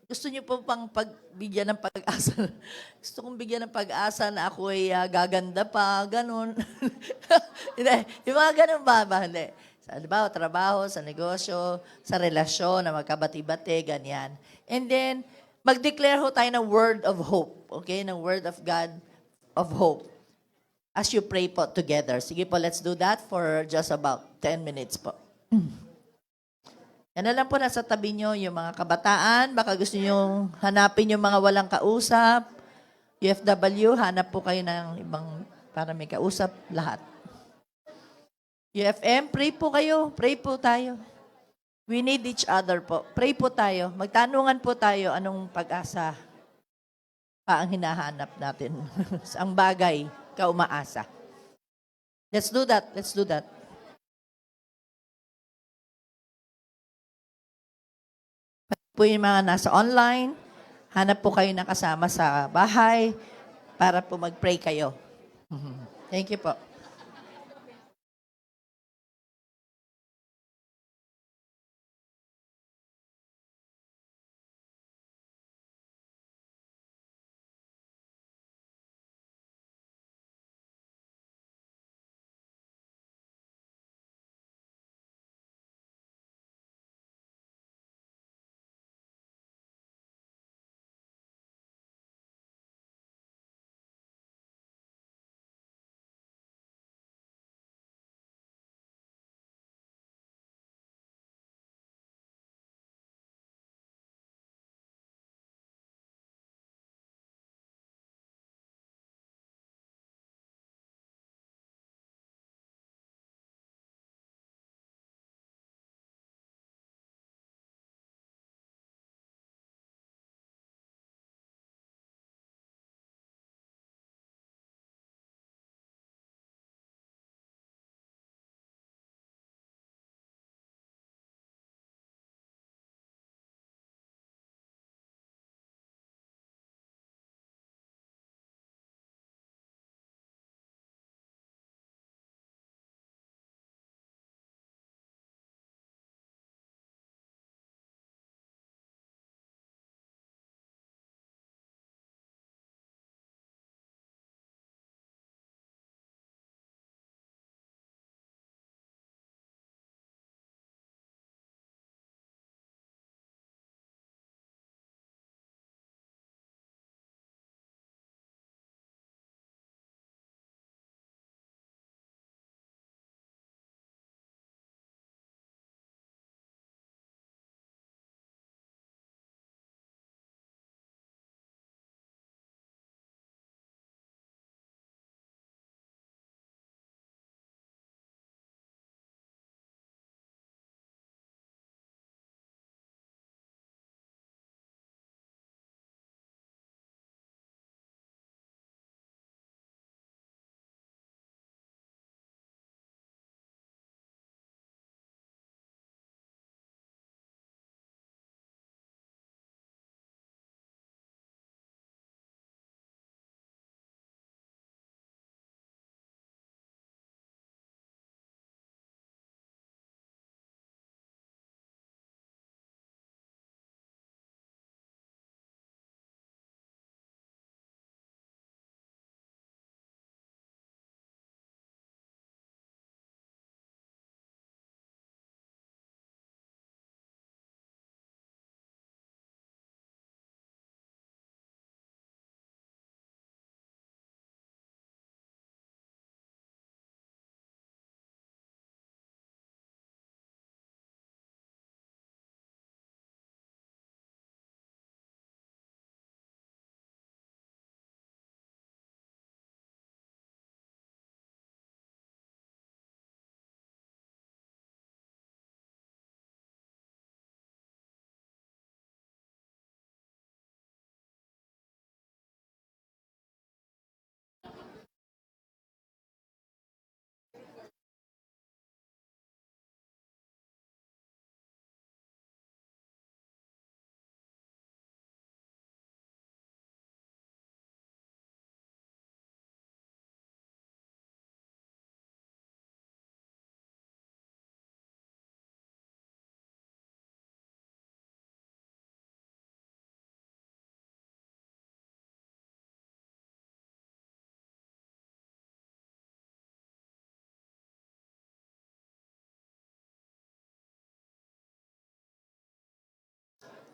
gusto nyo po pang pagbigyan ng pag-asa? Gusto kong bigyan ng pag-asa na ako ay gaganda pa, ganun. Yung mga ganun ba? Hindi. Sa trabaho, sa negosyo, sa relasyon, na magkabati-bati, ganyan. And then, mag-declare ho tayo ng word of hope. Okay? Ng word of God of hope. As you pray po together. Sige po, let's do that for just about 10 minutes po. Yan na lang po nasa tabi nyo, yung mga kabataan. Baka gusto nyo hanapin yung mga walang kausap. UFW, hanap po kayo ng ibang para may kausap lahat. UFM, pray po kayo. Pray po tayo. We need each other po. Pray po tayo. Magtanungan po tayo anong pag-asa pa ang hinahanap natin. Ang bagay, kaumaasa. Let's do that. Let's do that. Po yung mga nasa online, hanap po kayo na kasama sa bahay para po mag-pray kayo. Thank you po.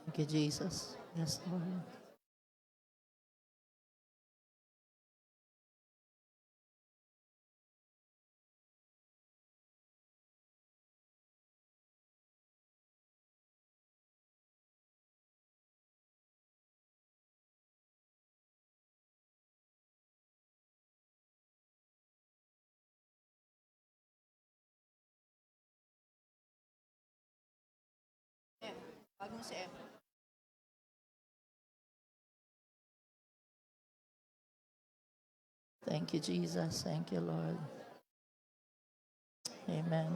Thank you, Jesus. Yes, Lord. Bagong si Em. Thank you, Jesus. Thank you, Lord. Amen.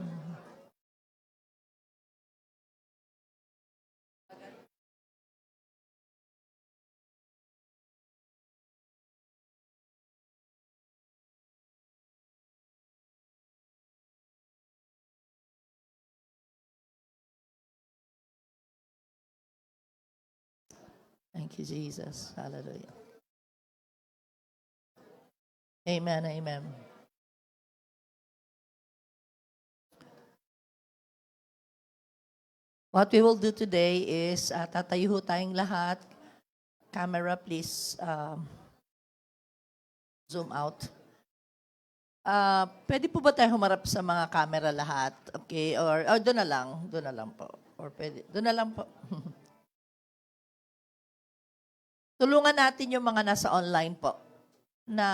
Thank you, Jesus. Hallelujah. Amen. Amen. What we will do today is tatayo ho tayong lahat. Camera, please zoom out. Pwede po ba tayo humarap sa mga camera lahat? Okay? Or doon na lang. Doon na lang po. Or pwede. Doon na lang po. Tulungan natin yung mga nasa online po na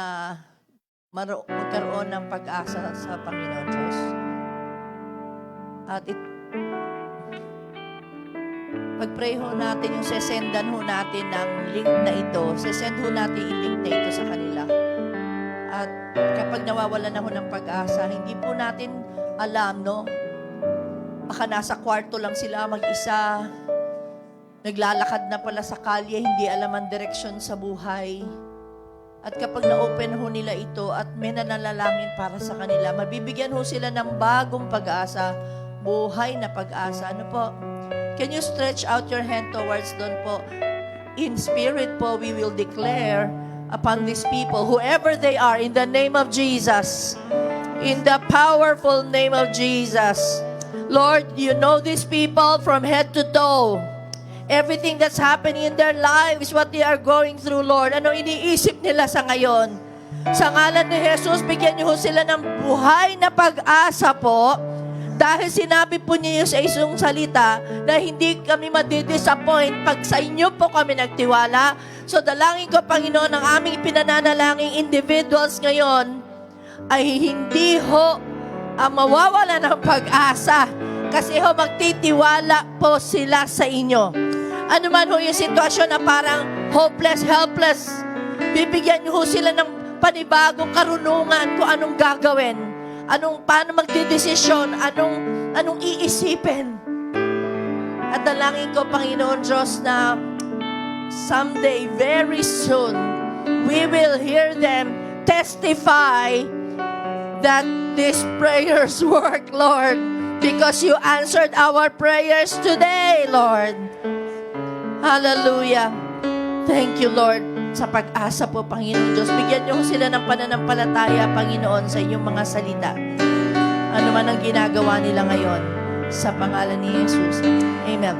magkaroon ng pag-asa sa Panginoon Diyos. At pag-pray ho natin, yung sesendan ho natin ng link na ito, sesend ho natin yung link na ito sa kanila. At kapag nawawalan na ho ng pag-asa, hindi po natin alam, no? Baka nasa kwarto lang sila mag-isa, naglalakad na pala sa kalye, hindi alam ang direksyon sa buhay. At kapag na-open ho nila ito at may nananalangin para sa kanila, mabibigyan ho sila ng bagong pag-asa, buhay na pag-asa. Ano po? Can you stretch out your hand towards doon po? In spirit po, we will declare upon these people, whoever they are, in the name of Jesus, in the powerful name of Jesus. Lord, you know these people from head to toe. Everything that's happening in their lives, what they are going through, Lord. Ano iniisip nila sa ngayon? Sa ngalan ni Jesus, bigyan niyo sila ng buhay na pag-asa po. Dahil sinabi po niyo sa isang salita na hindi kami madidisappoint pag sa inyo po kami nagtiwala. So dalangin ko, Panginoon, ang aming pinananalangin individuals ngayon ay hindi ho mawawala ng pag-asa. Kasi ho, magtitiwala po sila sa inyo. Ano man ho yung sitwasyon na parang hopeless, helpless, bibigyan niyo ho sila ng panibagong karunungan kung anong gagawin. Paano magdidesisyon, anong iisipin. At dalangin ko, Panginoon Diyos, na someday, very soon, we will hear them testify that these prayers work, Lord, because you answered our prayers today, Lord. Hallelujah. Thank you, Lord, sa pag-asa po, Panginoon Diyos. Bigyan niyo sila ng pananampalataya, Panginoon, sa iyong mga salita. Ano man ang ginagawa nila ngayon, sa pangalan ni Jesus. Amen.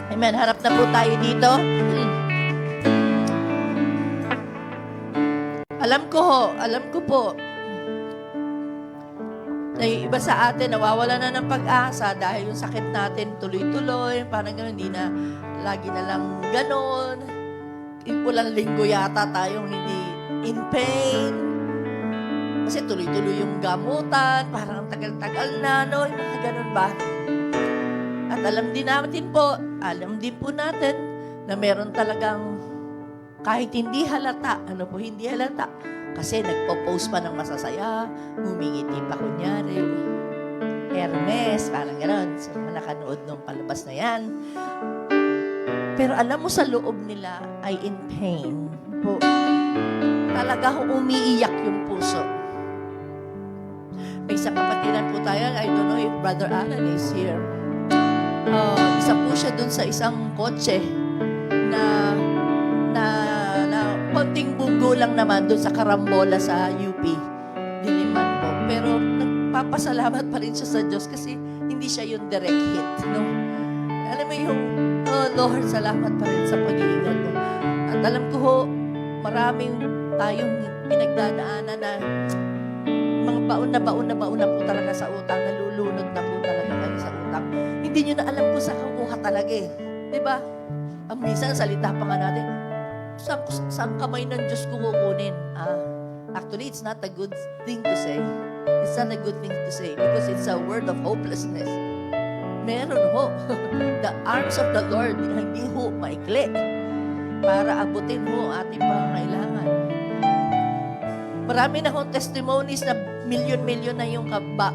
Amen. Harap na po tayo dito. Alam ko po, na yung iba sa atin, nawawala na ng pag-asa dahil yung sakit natin tuloy-tuloy, parang gano'n, hindi na, lagi na lang gano'n. Ipulang linggo yata tayong hindi in pain. Kasi tuloy-tuloy yung gamutan, parang tagal-tagal na, no? Yung mga gano'n ba? At alam din po natin na meron talagang kahit hindi halata, hindi halata. Kasi nagpo-post pa ng masasaya, humingiti pa kunyari. Hermes, parang gano'n. So, nakanood nung palabas na yan. Pero alam mo sa loob nila ay in pain po. Talaga umiiyak yung puso. May isang kapatiran po tayo, I don't know if Brother Alan is here. Isa po siya dun sa isang kotse na konting bunggo lang naman dun sa karambola sa UP. Diliman po. Pero nagpapasalamat pa rin siya sa Diyos kasi hindi siya yung direct hit. No? Alam mo yung Oh Lord, salamat pa rin sa pag-iingat mo. At alam ko ho, maraming tayong pinagdadaanan na mga baon na po talaga sa utang, nalulunod na po talaga kayo sa utang. Hindi nyo na alam kung saan kukuha talaga eh. Di ba? Ang minsan, salita pa nga natin, saan kamay ng Diyos ko kukunin? Actually, it's not a good thing to say. It's not a good thing to say because it's a word of hopelessness. Meron ho. The arms of the Lord, hindi ho maikli para abutin ho ating pangangailangan. Marami na hong testimonies na milyon-milyon na yung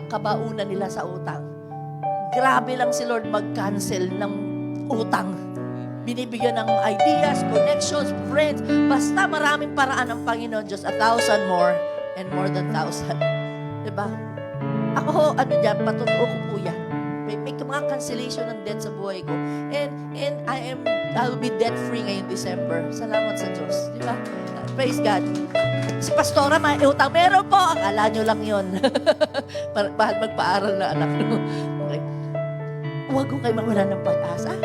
kabaunan nila sa utang. Grabe lang si Lord mag-cancel ng utang. Binibigyan ng ideas, connections, friends. Basta maraming paraan ng Panginoon Diyos. 1,000 more and more than 1,000. Diba? Ako ho, patotoo ko po yan. May mga cancellation ng debt sa buhay ko. And I'll be debt-free ngayong December. Salamat sa Diyos. Diba? Praise God. Si Pastora, may utang. Meron po. Akala nyo lang yun. Bahal magpaaral na anak mo. Okay. Huwag ko kayo mawala ng pag-asa.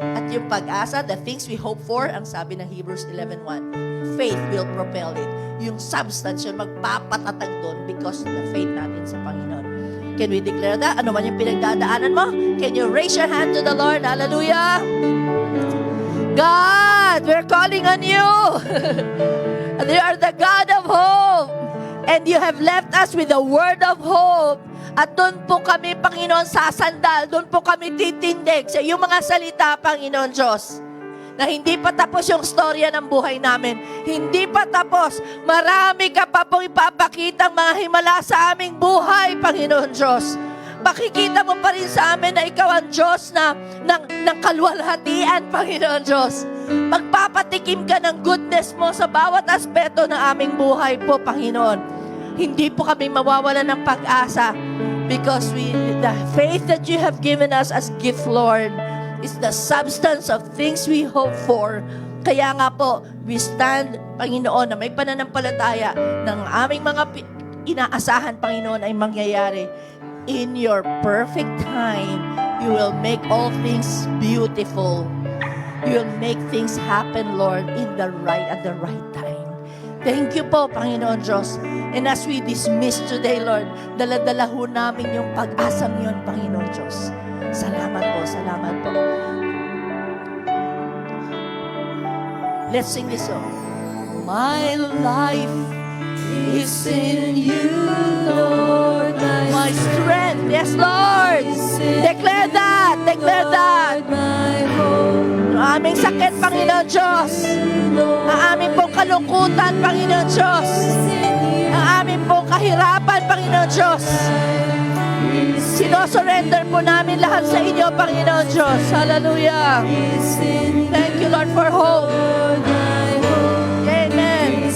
At yung pag-asa, the things we hope for, ang sabi ng Hebrews 11:1, faith will propel it. Yung substance yun, magpapatatag doon because of the faith natin sa Panginoon. Can we declare that? Ano man yung pinagdadaanan mo? Can you raise your hand to the Lord? Hallelujah! God, we're calling on you. You are the God of hope. And you have left us with the word of hope. At doon po kami, Panginoon, sasandal. Doon po kami titindig sa iyong mga salita, Panginoon Diyos. Na hindi pa tapos yung storya ng buhay namin. Hindi pa tapos. Marami ka pa pong ipapakitang mga himala sa aming buhay, Panginoon Diyos. Pakikita mo pa rin sa amin na ikaw ang Diyos ng kaluwalhatian, Panginoon Diyos. Magpapatikim ka ng goodness mo sa bawat aspeto ng aming buhay po, Panginoon. Hindi po kami mawawala ng pag-asa because the faith that you have given us as gift, Lord, is the substance of things we hope for. Kaya nga po, we stand, Panginoon, na may pananampalataya ng aming mga inaasahan, Panginoon, ay mangyayari. In your perfect time, you will make all things beautiful. You will make things happen, Lord, at the right time. Thank you po, Panginoon Diyos. And as we dismiss today, Lord, dala-dala ho namin yung pag-asang yun, Panginoon Diyos. Salamat po, salamat po. Let's sing this song. My life is in you, Lord. My strength, yes, Lord. Declare that, declare that. Ang aming sakit, Panginoon Diyos. Ang aming pong kalungkutan, Panginoon Diyos. Ang aming pong kahirapan, Panginoon Diyos. Sino-surrender po namin lahat sa inyo, Panginoon Diyos. Hallelujah. Thank you, Lord, for hope. Amen.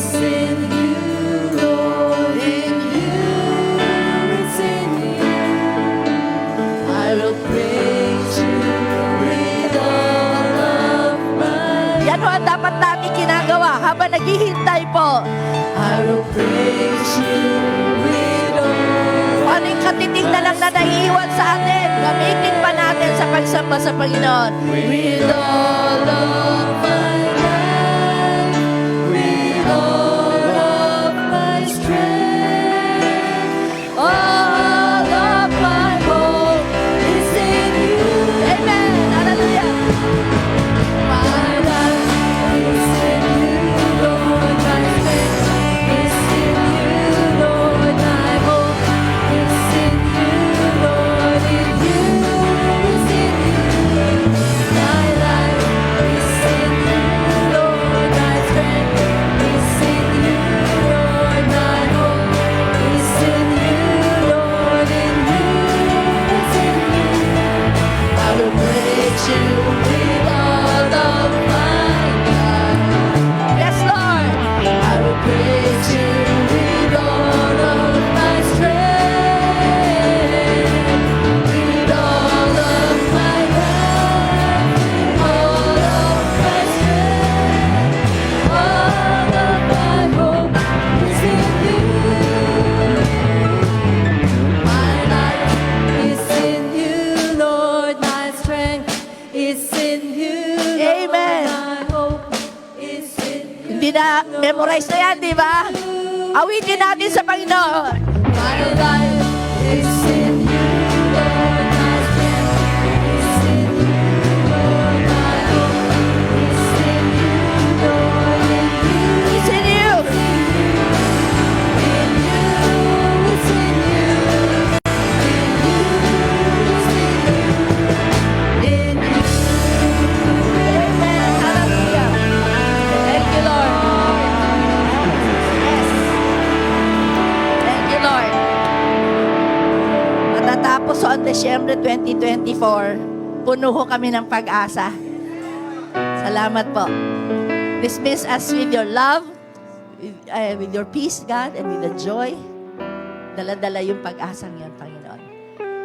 I will praise you with all of my... Yan ho ang dapat namin ginagawa habang naghihintay po. I will praise you with all... Aling katiting na lang na naiiwan sa atin, gamitin pa natin sa pagsamba sa Panginoon. With all of my life, with all of my strength, all of my hope is in you. Amen. Hallelujah. My life is in you, Lord. My strength is in you, Lord. My hope is in you, Lord. In you is in you. My life Hindi na memorize na yan, di ba? Awitin natin sa Panginoon. My life is in you, Lord. My strength is in you, Lord. My hope is in you, Lord. In you, It's in you. in you, it's in you. In you, it's in you. In you. Amen. Hallelujah. Thank you, Lord. Yes. Thank you, Lord. Matatapos on Desyembre 2024, puno ho kami ng pag-asa. Salamat po. Dismiss us with your love, with your peace, God, and with the joy. Dala-dala yung pag-asang yun, Panginoon.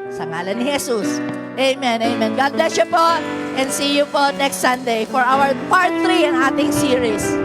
Sa ngalan ni Jesus. Amen, amen. God bless you po and see you po next Sunday for our part 3 ng ating series.